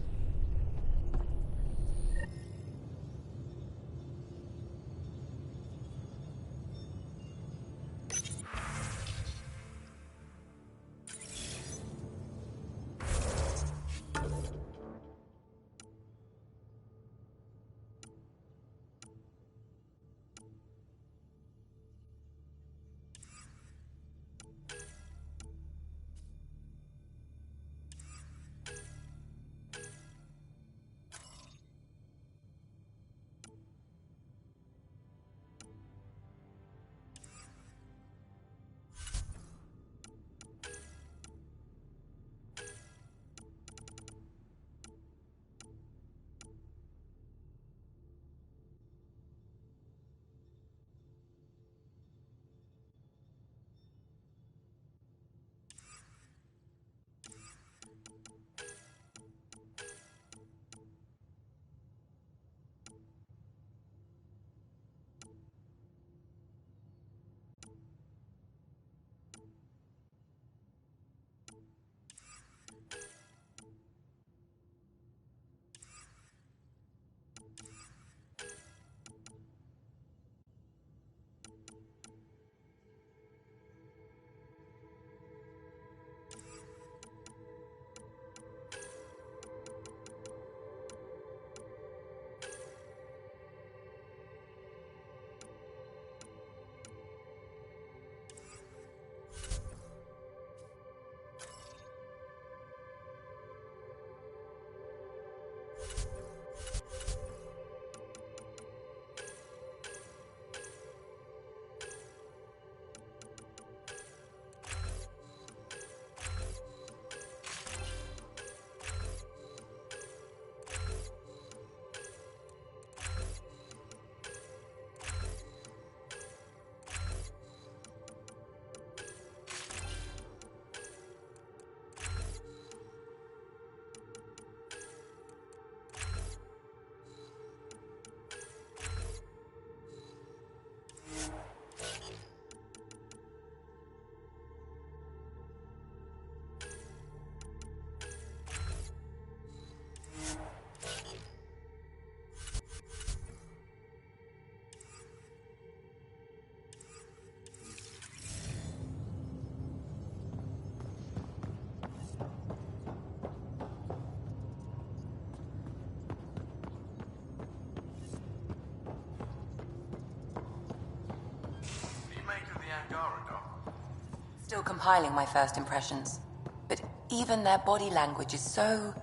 Still compiling my first impressions. But even their body language is so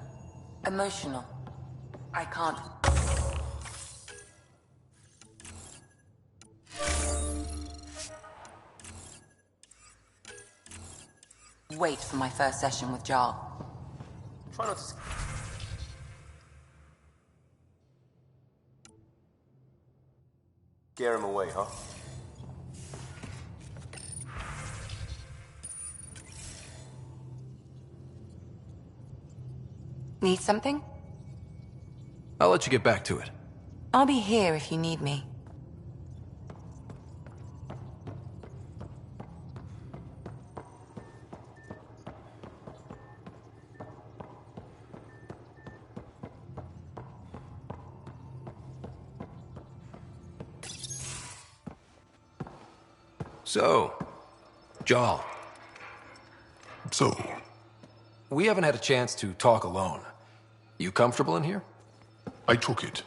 emotional. I can't... wait for my first session with Jarl. Try not to... Scare him away, huh? Need something? I'll let you get back to it. I'll be here if you need me. So, Jarl. So? We haven't had a chance to talk alone. You comfortable in here? I took it.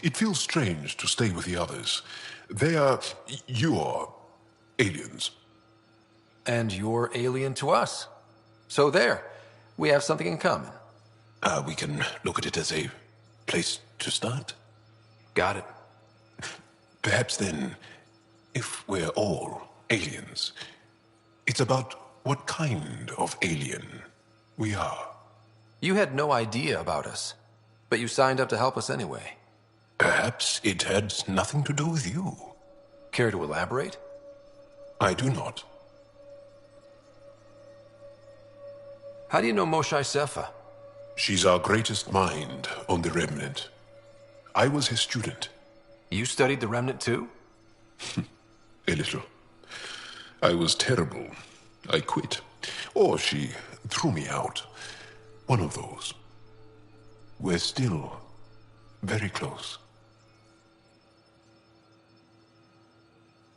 It feels strange to stay with the others. They are... you're... aliens. And you're alien to us. So there. We have something in common. We can look at it as a place to start. Got it. Perhaps then, if we're all aliens, it's about what kind of alien we are. You had no idea about us, but you signed up to help us anyway. Perhaps it had nothing to do with you. Care to elaborate? I do not. How do you know Moshae Sefa? She's our greatest mind on the Remnant. I was his student. You studied the Remnant too? A little. I was terrible. I quit. Or she threw me out. One of those. We're still very close.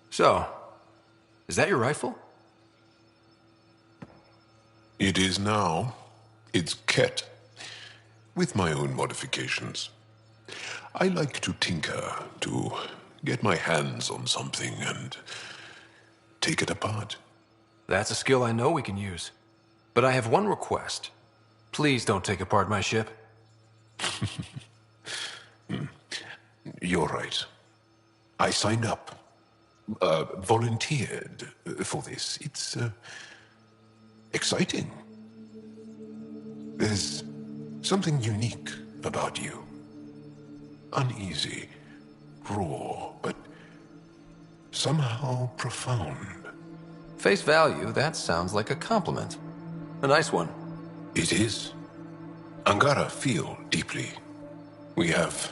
So, is that your rifle? It is now. It's Ket. With my own modifications. I like to tinker, to get my hands on something and take it apart. That's a skill I know we can use. But I have one request. Please don't take apart my ship. You're right. I signed up. Volunteered for this. It's exciting. There's something unique about you. Uneasy, raw, but somehow profound. Face value, that sounds like a compliment. A nice one. It is. Angara feel deeply. We have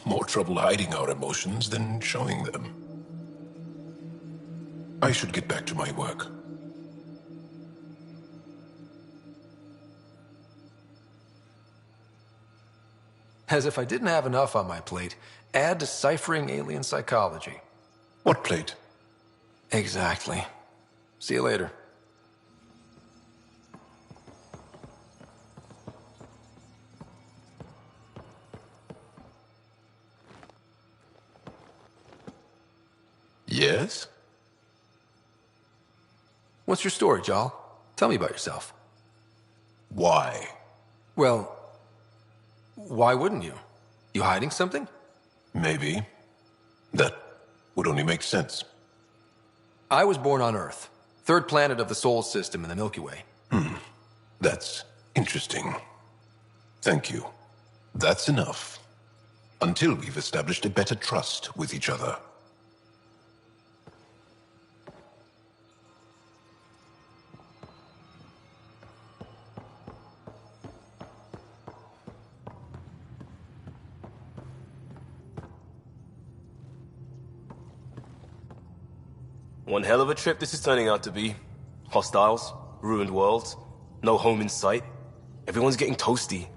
more trouble hiding our emotions than showing them. I should get back to my work. As if I didn't have enough on my plate, add deciphering alien psychology. What plate? Exactly. See you later. Yes? What's your story, Jarl? Tell me about yourself. Why? Well, why wouldn't you? You hiding something? Maybe. That would only make sense. I was born on Earth, third planet of the Sol system in the Milky Way. That's interesting. Thank you. That's enough. Until we've established a better trust with each other. One hell of a trip this is turning out to be. Hostiles, ruined worlds, no home in sight. Everyone's getting toasty.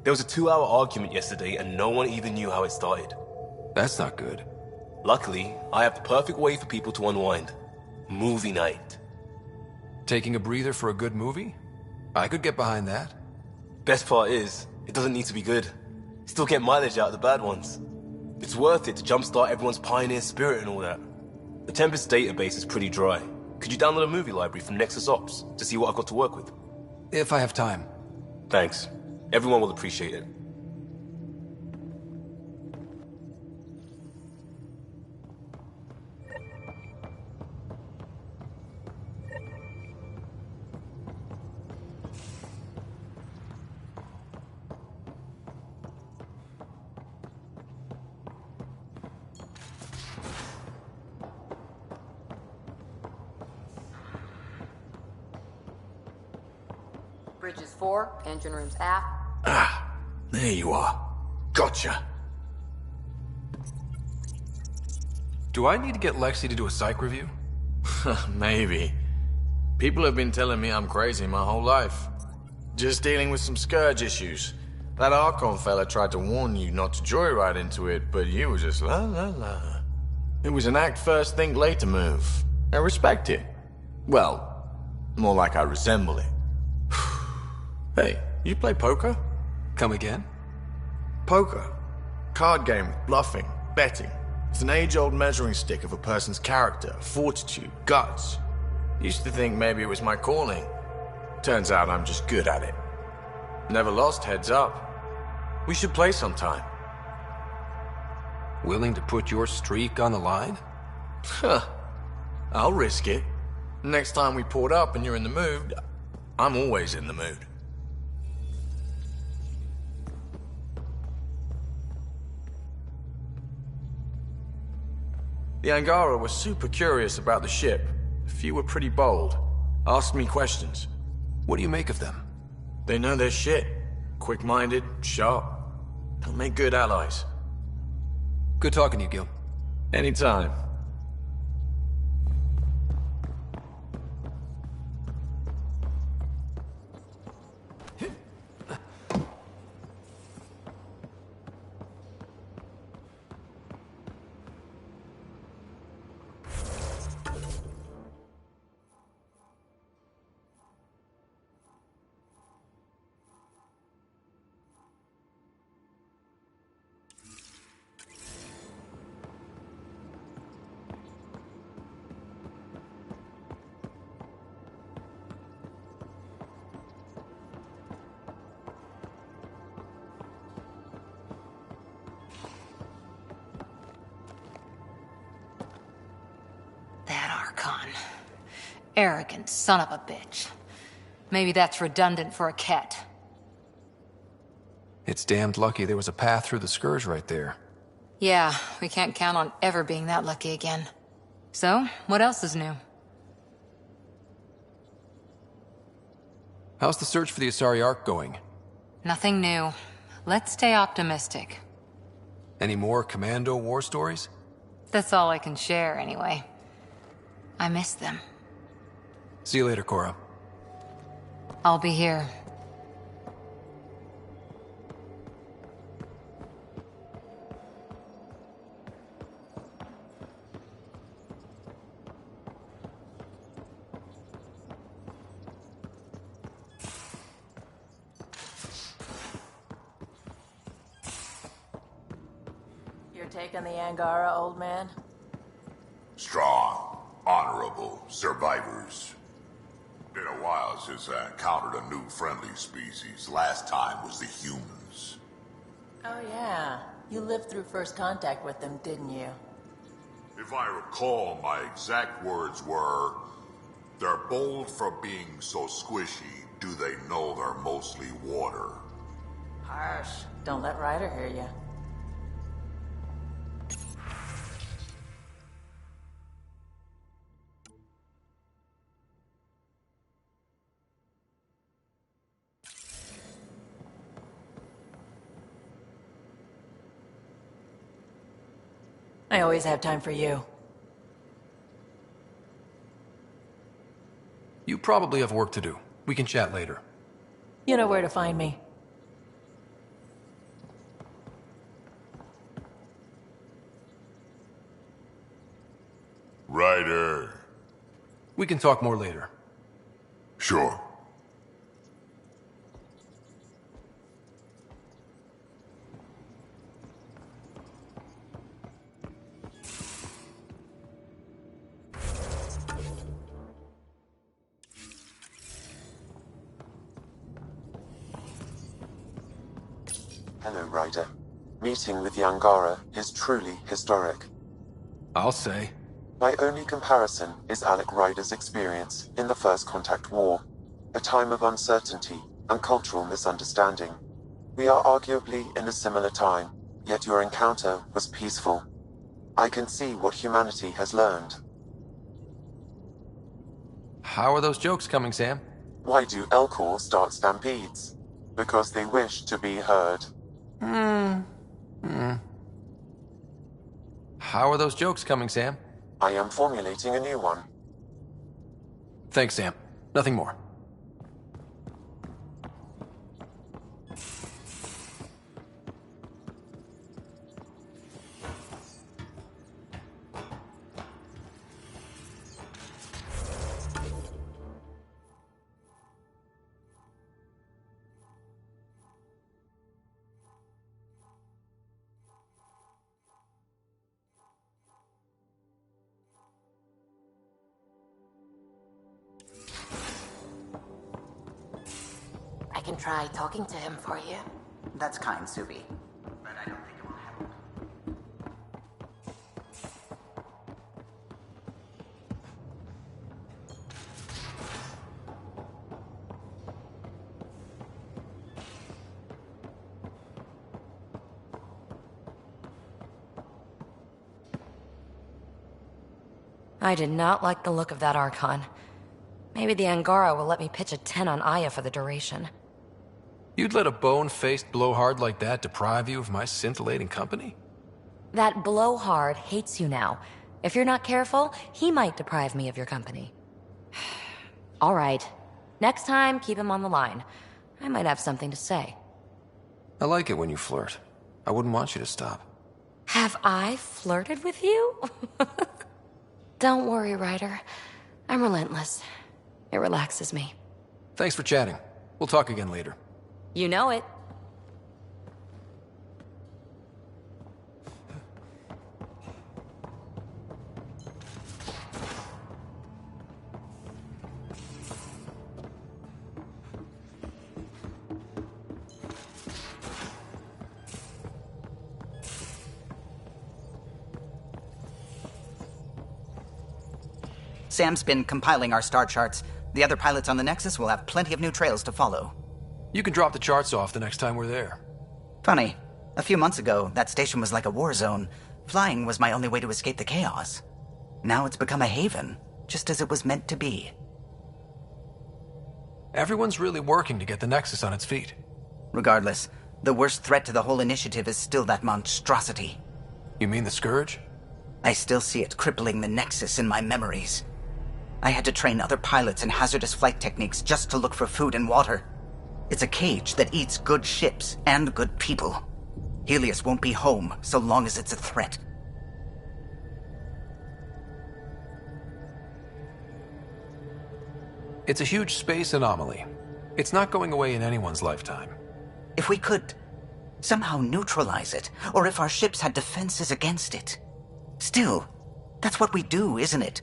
There was a 2-hour argument yesterday and no one even knew how it started. That's not good. Luckily, I have the perfect way for people to unwind. Movie night. Taking a breather for a good movie? I could get behind that. Best part is, it doesn't need to be good. Still get mileage out of the bad ones. It's worth it to jumpstart everyone's pioneer spirit and all that. The Tempest database is pretty dry. Could Could you download a movie library from Nexus Ops to see what I've got to work with? If I have time. Thanks. Everyone will appreciate it. Bridges 4, engine rooms aft. Ah, there you are. Gotcha. Do I need to get Lexi to do a psych review? Maybe. People have been telling me I'm crazy my whole life. Just dealing with some scourge issues. That Archon fella tried to warn you not to joyride into it, but you were just la la la. It was an act first, think later move. I respect it. Well, more like I resemble it. Hey, you play poker? Come again? Poker. Card game with bluffing, betting. It's an age-old measuring stick of a person's character, fortitude, guts. Used to think maybe it was my calling. Turns out I'm just good at it. Never lost heads up. We should play sometime. Willing to put your streak on the line? Huh. I'll risk it. Next time we port up and you're in the mood, I'm always in the mood. The Angara were super curious about the ship. A few were pretty bold. Asked me questions. What do you make of them? They know their shit. Quick-minded, sharp. They'll make good allies. Good talking to you, Gil. Anytime. Arrogant son of a bitch. Maybe that's redundant for a ket. It's damned lucky there was a path through the Scourge right there. Yeah, we can't count on ever being that lucky again. So, what else is new? How's the search for the Asari Ark going? Nothing new. Let's stay optimistic. Any more Commando war stories? That's all I can share, anyway. I miss them. See you later, Cora. I'll be here. Your take on the Angara, old man? Strong, honorable survivors. Been a while since I encountered a new friendly species. Last time was the humans. Oh yeah, you lived through first contact with them, didn't you? If I recall, my exact words were, "They're bold for being so squishy. Do they know they're mostly water?" Harsh. Don't let Ryder hear you. I always have time for you. You probably have work to do. We can chat later. You know where to find me. Ryder. We can talk more later. Sure. Hello, Ryder. Meeting with the Angara is truly historic. I'll say. My only comparison is Alec Ryder's experience in the First Contact War, a time of uncertainty and cultural misunderstanding. We are arguably in a similar time, yet your encounter was peaceful. I can see what humanity has learned. How are those jokes coming, Sam? Why do Elcor start stampedes? Because they wish to be heard. How are those jokes coming, Sam? I am formulating a new one. Thanks, Sam. Nothing more. I can try talking to him for you. That's kind, Subi. But I don't think it will help. I did not like the look of that Archon. Maybe the Angara will let me pitch a 10 on Aya for the duration. You'd let a bone-faced blowhard like that deprive you of my scintillating company? That blowhard hates you now. If you're not careful, he might deprive me of your company. All right. Next time, keep him on the line. I might have something to say. I like it when you flirt. I wouldn't want you to stop. Have I flirted with you? Don't worry, Ryder. I'm relentless. It relaxes me. Thanks for chatting. We'll talk again later. You know it. Sam's been compiling our star charts. The other pilots on the Nexus will have plenty of new trails to follow. You can drop the charts off the next time we're there. Funny. A few months ago, that station was like a war zone. Flying was my only way to escape the chaos. Now it's become a haven, just as it was meant to be. Everyone's really working to get the Nexus on its feet. Regardless, the worst threat to the whole initiative is still that monstrosity. You mean the Scourge? I still see it crippling the Nexus in my memories. I had to train other pilots in hazardous flight techniques just to look for food and water. It's a cage that eats good ships and good people. Helios won't be home so long as it's a threat. It's a huge space anomaly. It's not going away in anyone's lifetime. If we could somehow neutralize it, or if our ships had defenses against it. Still, that's what we do, isn't it?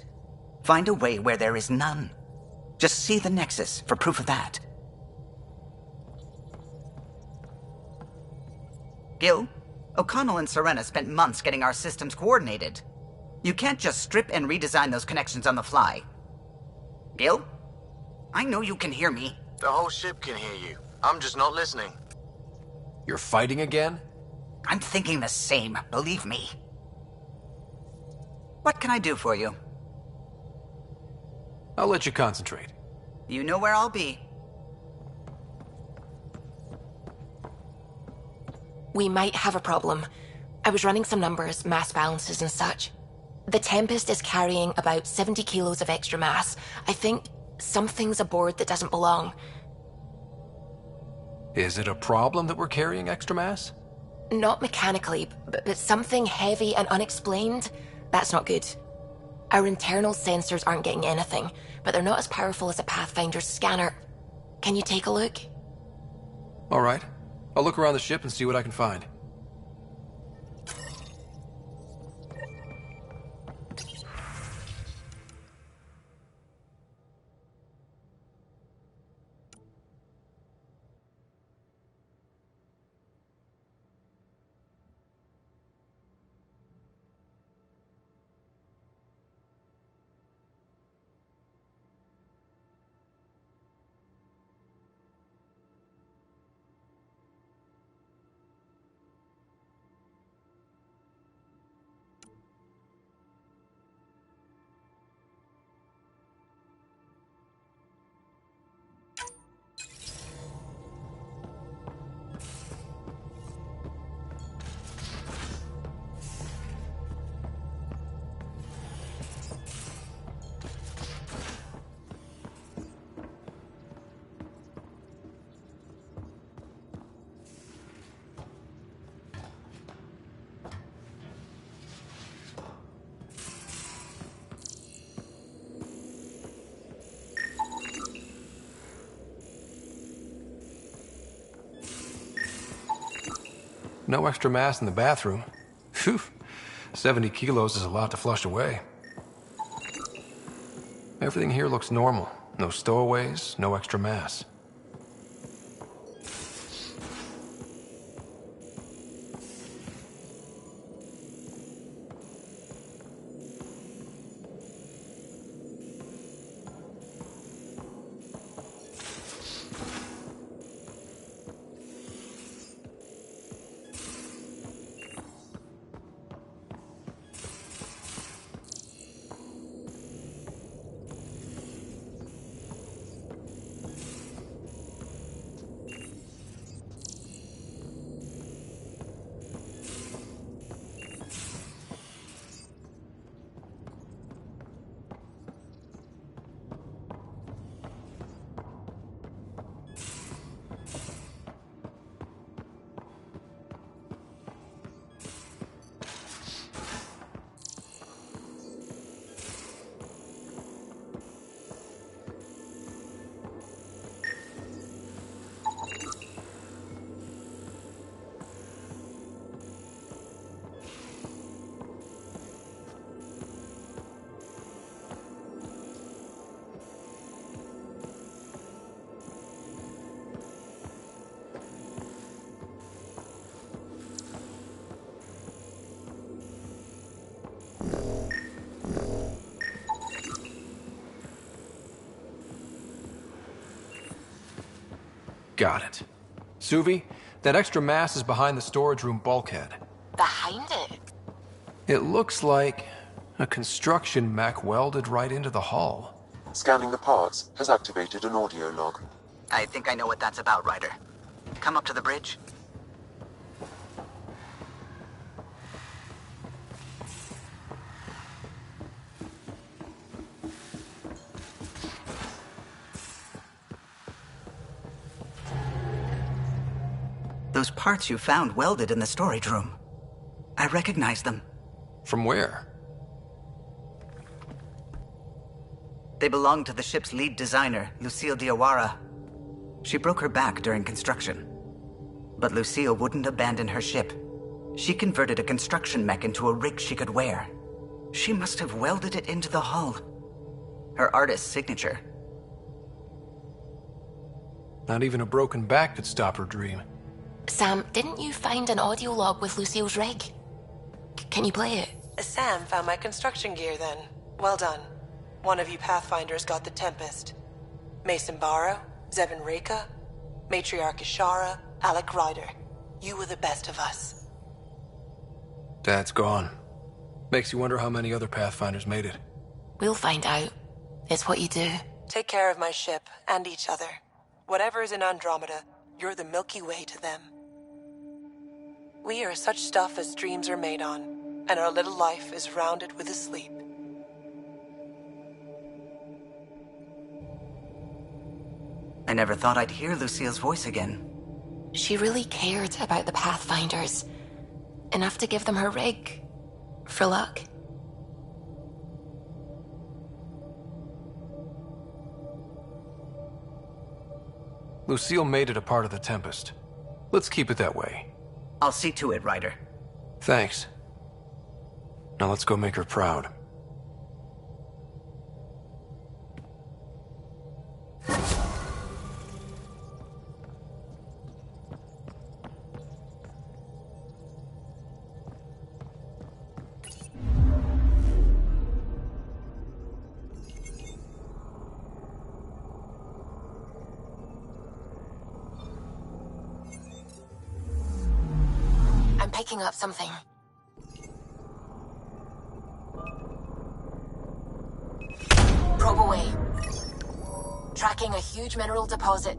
Find a way where there is none. Just see the Nexus for proof of that. Gil, O'Connell and Serena spent months getting our systems coordinated. You can't just strip and redesign those connections on the fly. Gil? I know you can hear me. The whole ship can hear you. I'm just not listening. You're fighting again? I'm thinking the same, believe me. What can I do for you? I'll let you concentrate. You know where I'll be. We might have a problem. I was running some numbers, mass balances and such. The Tempest is carrying about 70 kilos of extra mass. I think something's aboard that doesn't belong. Is it a problem that we're carrying extra mass? Not mechanically, but something heavy and unexplained. That's not good. Our internal sensors aren't getting anything, but they're not as powerful as a Pathfinder's scanner. Can you take a look? All right. I'll look around the ship and see what I can find. No extra mass in the bathroom. Phew. 70 kilos is a lot to flush away. Everything here looks normal. No stowaways, no extra mass. Got it. Suvi, that extra mass is behind the storage room bulkhead. Behind it? It looks like a construction mech welded right into the hull. Scanning the parts has activated an audio log. I think I know what that's about, Ryder. Come up to the bridge. Those parts you found welded in the storage room. I recognize them. From where? They belong to the ship's lead designer, Lucille Diawara. She broke her back during construction. But Lucille wouldn't abandon her ship. She converted a construction mech into a rig she could wear. She must have welded it into the hull. Her artist's signature. Not even a broken back could stop her dream. Sam, didn't you find an audio log with Lucille's rig? Can you play it? Sam found my construction gear then. Well done. One of you Pathfinders got the Tempest. Mason Barrow, Zevin Reka, Matriarch Ishara, Alec Ryder. You were the best of us. Dad's gone. Makes you wonder how many other Pathfinders made it. We'll find out. It's what you do. Take care of my ship and each other. Whatever is in Andromeda, you're the Milky Way to them. We are such stuff as dreams are made on, and our little life is rounded with a sleep. I never thought I'd hear Lucille's voice again. She really cared about the Pathfinders. Enough to give them her rig. For luck. Lucille made it a part of the Tempest. Let's keep it that way. I'll see to it, Ryder. Thanks. Now let's go make her proud. Picking up something. Probe away. Tracking a huge mineral deposit.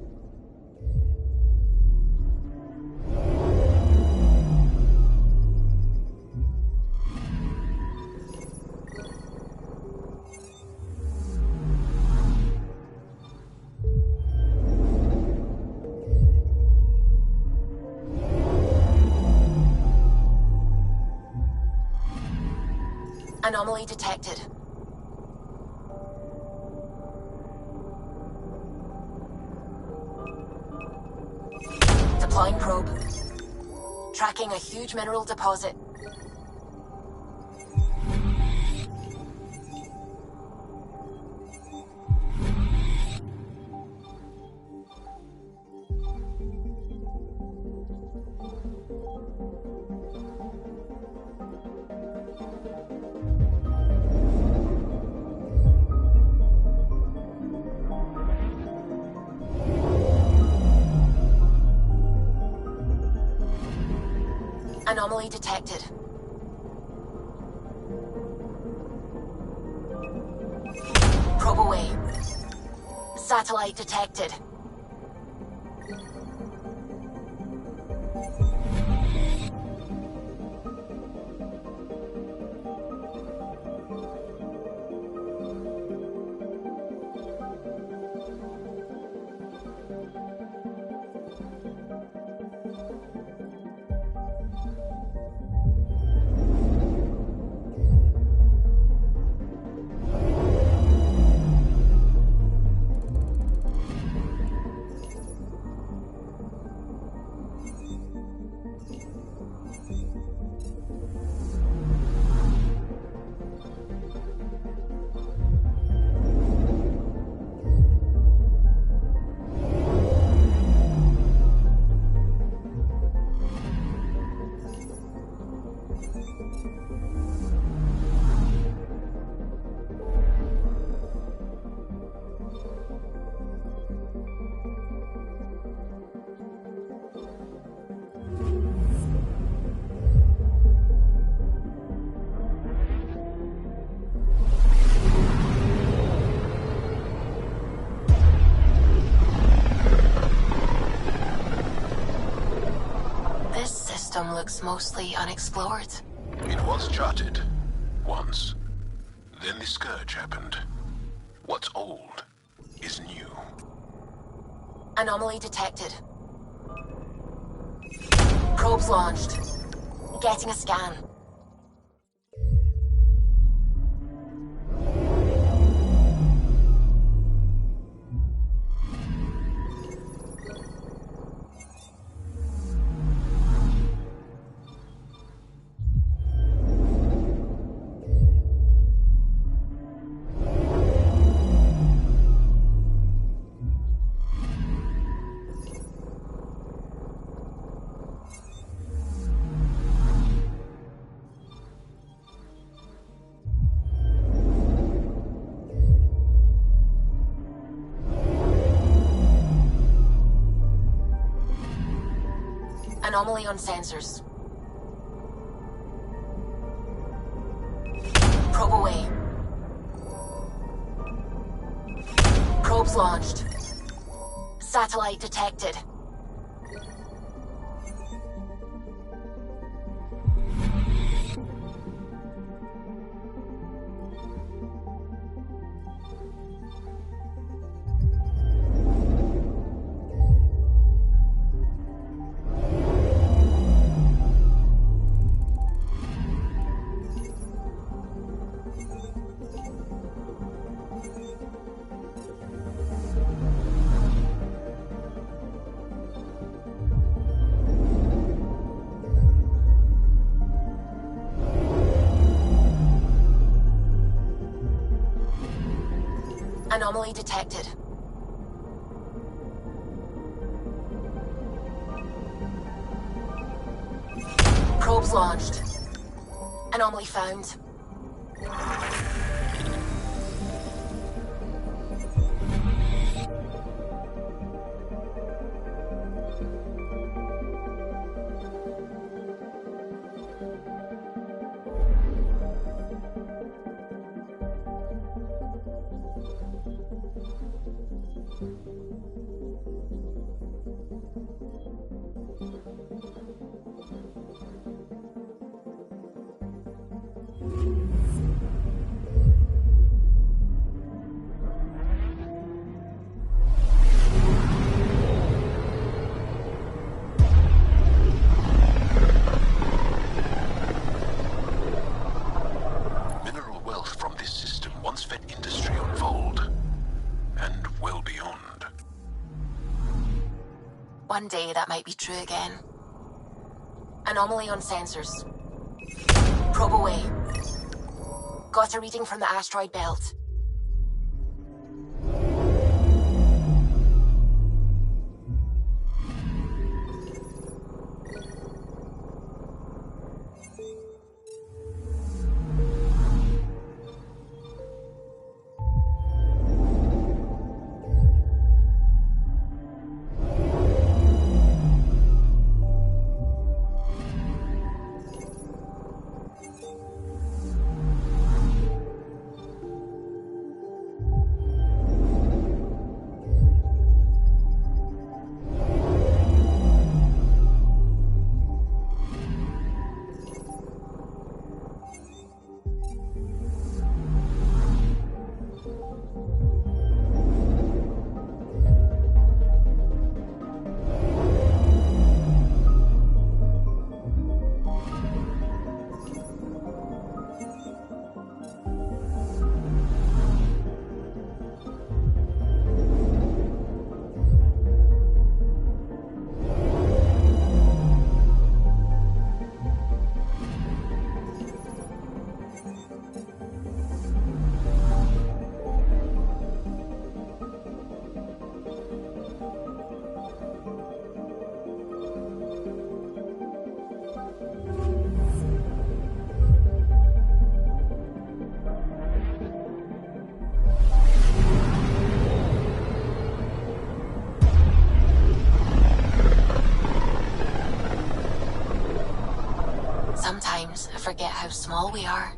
Anomaly detected. Deploying probe. Tracking a huge mineral deposit. Anomaly detected. Probe away. Satellite detected. Looks mostly unexplored. It was charted. Once. Then the Scourge happened. What's old is new. Anomaly detected. Probes launched. Getting a scan. Anomaly on sensors. Probe away. Probes launched. Satellite detected. Anomaly detected. Probes launched. Anomaly found. One day that might be true again. Anomaly on sensors. Probe away. Got a reading from the asteroid belt. Sometimes I forget how small we are.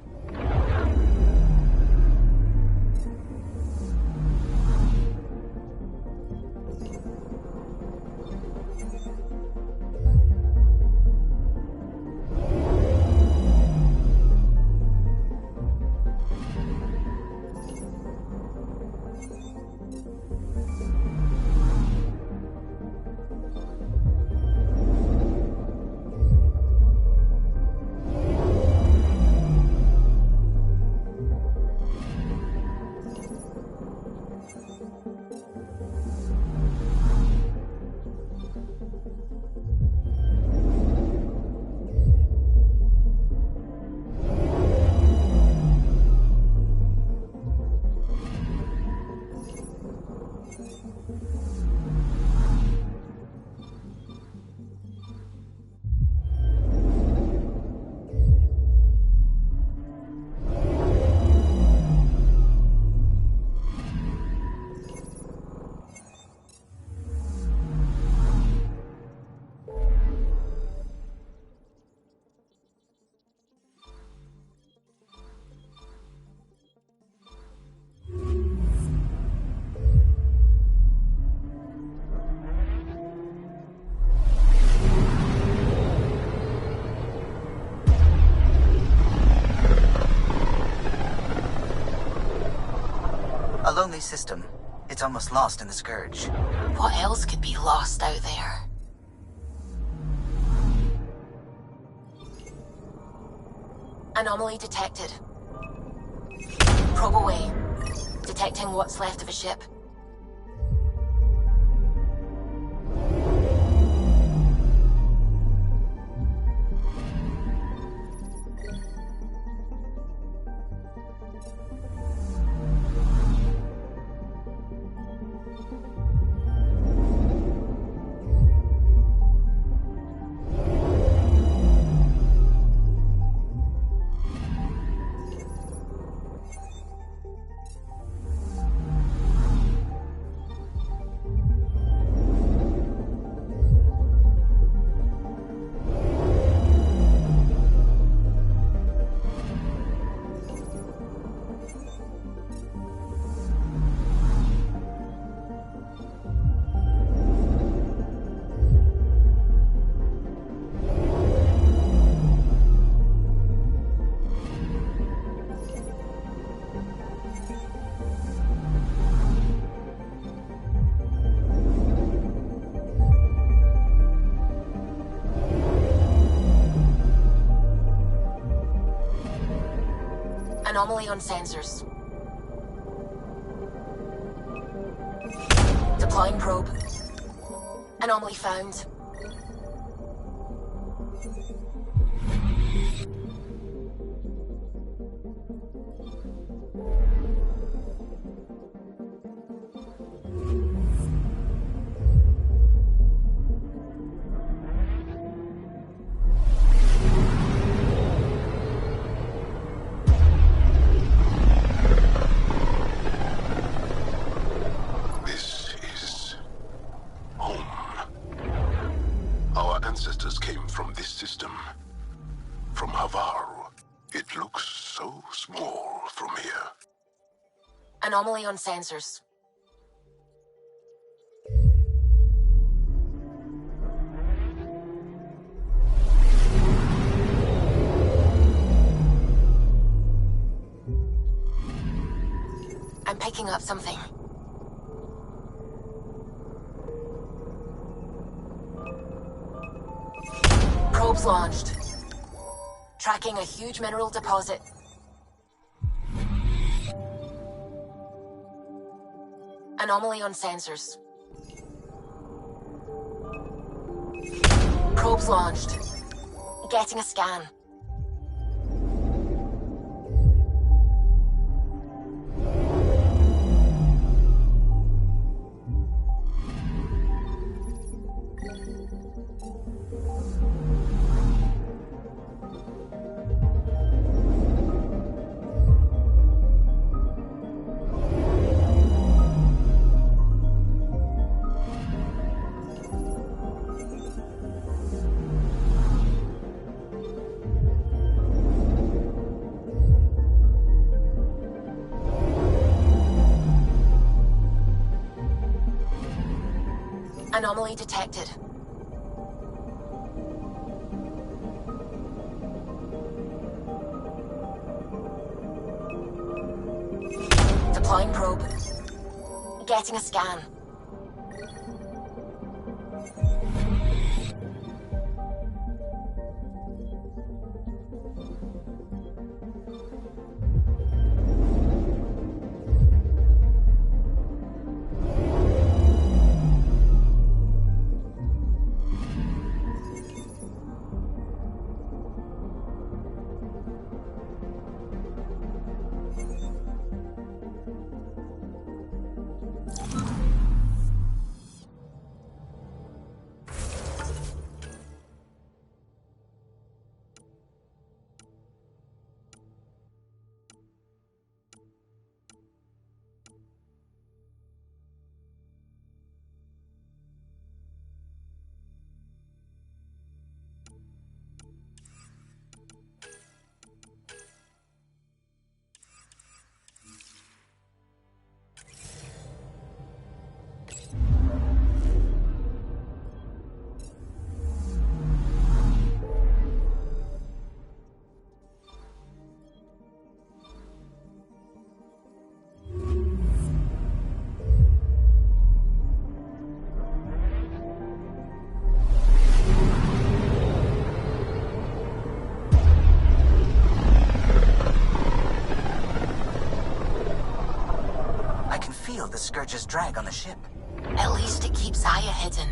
A lonely system. It's almost lost in the Scourge. What else could be lost out there? Anomaly detected. Probe away. Detecting what's left of a ship. Anomaly on sensors. Deploying probe. Anomaly found. Anomaly on sensors. I'm picking up something. Probes launched. Tracking a huge mineral deposit. Anomaly on sensors. Probes launched. Getting a scan. Anomaly detected. Deploying probe. Getting a scan. The Scourge's drag on the ship. At least it keeps Aya hidden.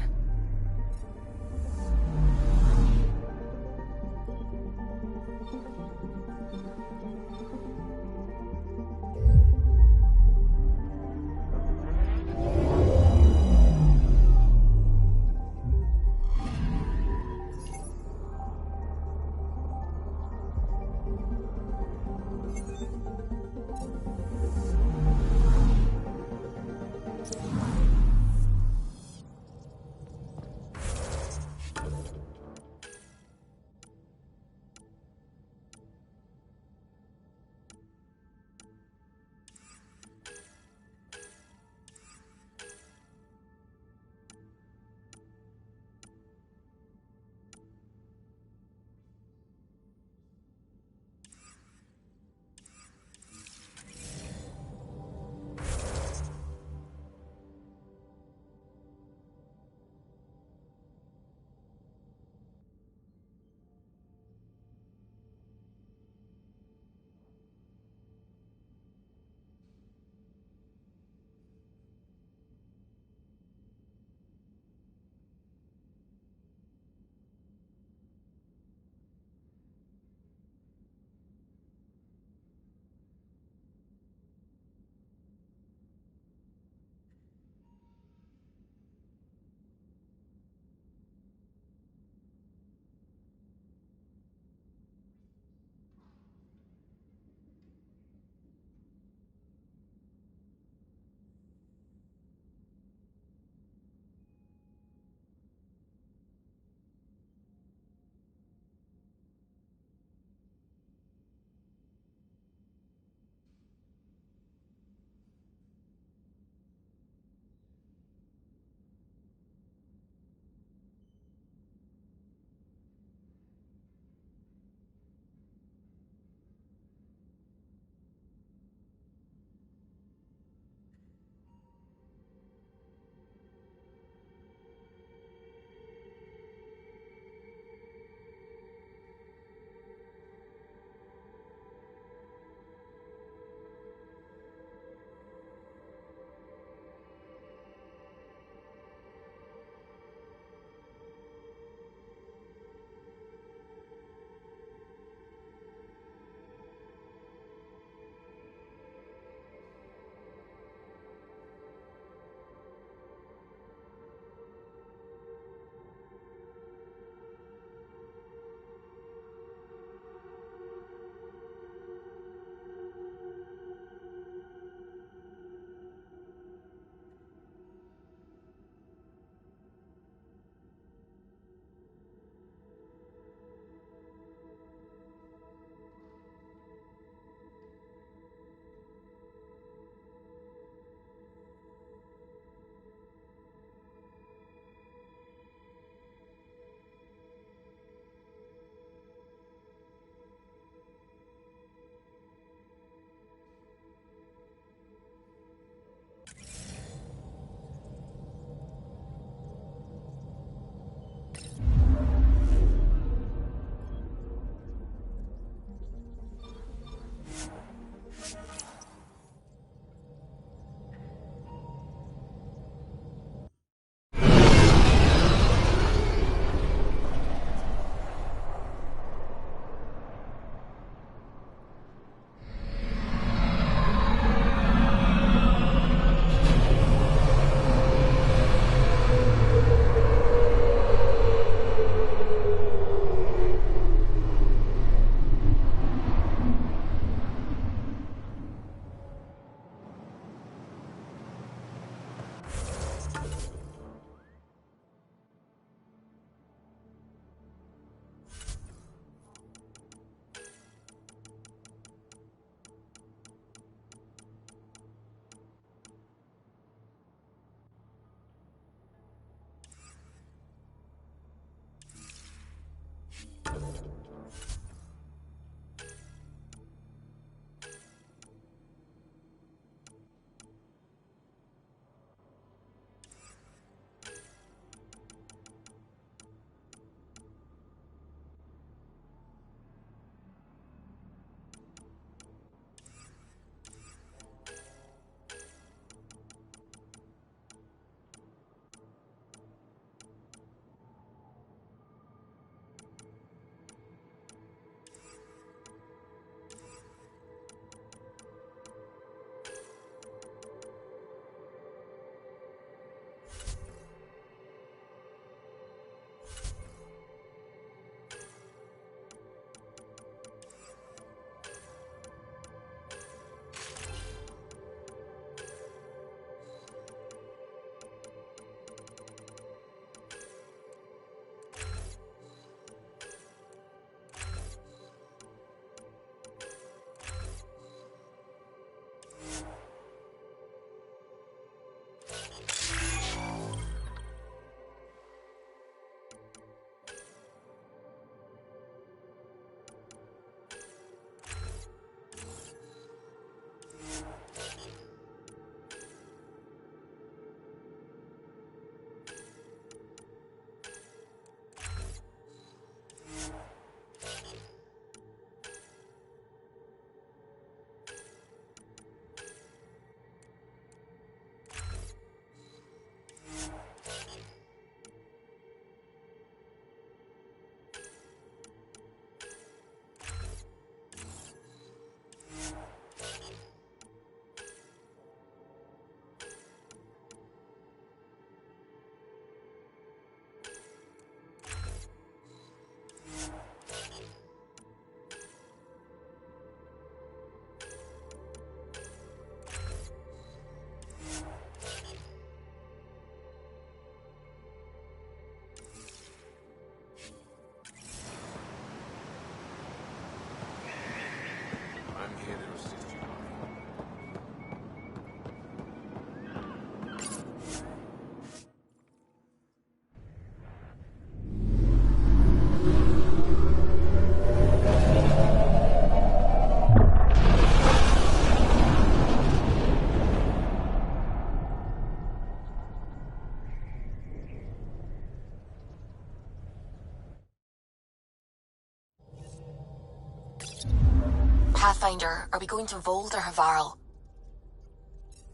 Pathfinder, are we going to Vold or Havarl?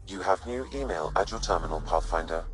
You have new email at your terminal, Pathfinder.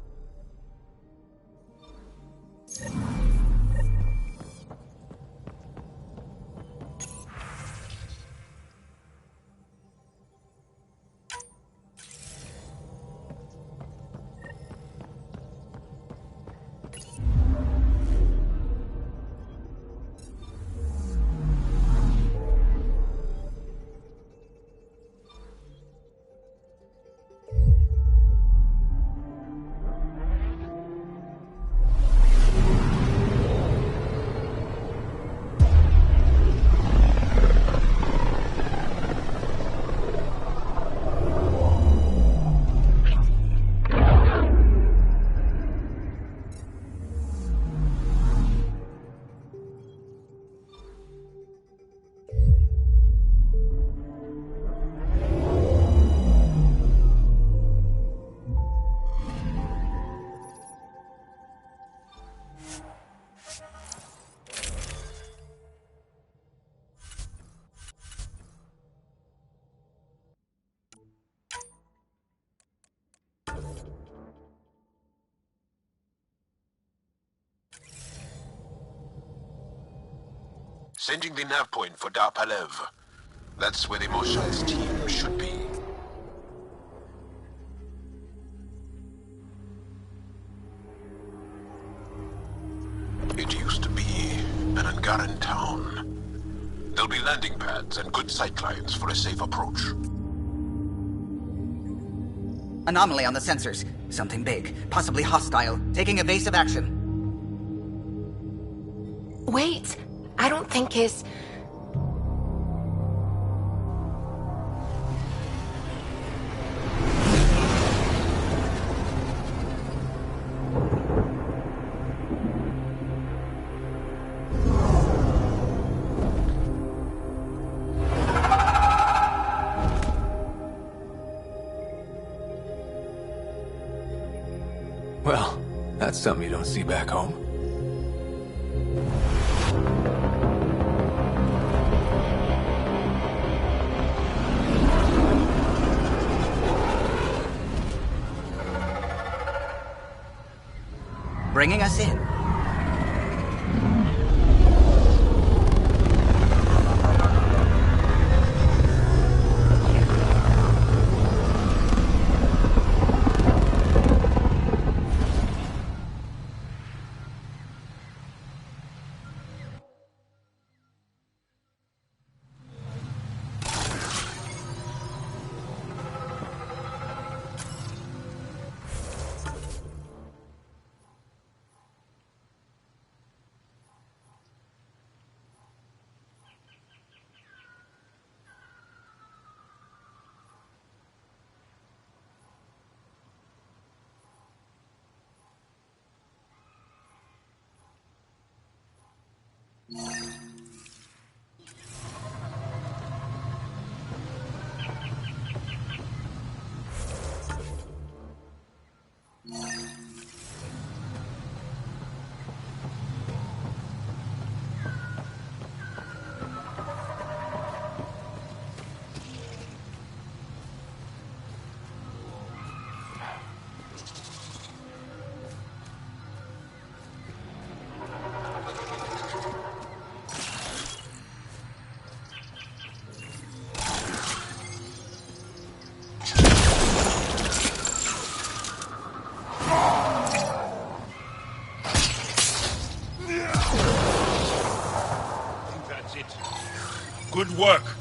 Sending the nav point for Dar Palev. That's where the Moshai's team should be. It used to be an Angaran town. There'll be landing pads and good sightlines for a safe approach. Anomaly on the sensors. Something big, possibly hostile, taking evasive action. Wait, I don't think his... Well, that's something you don't see back home. Bringing us in. Good work.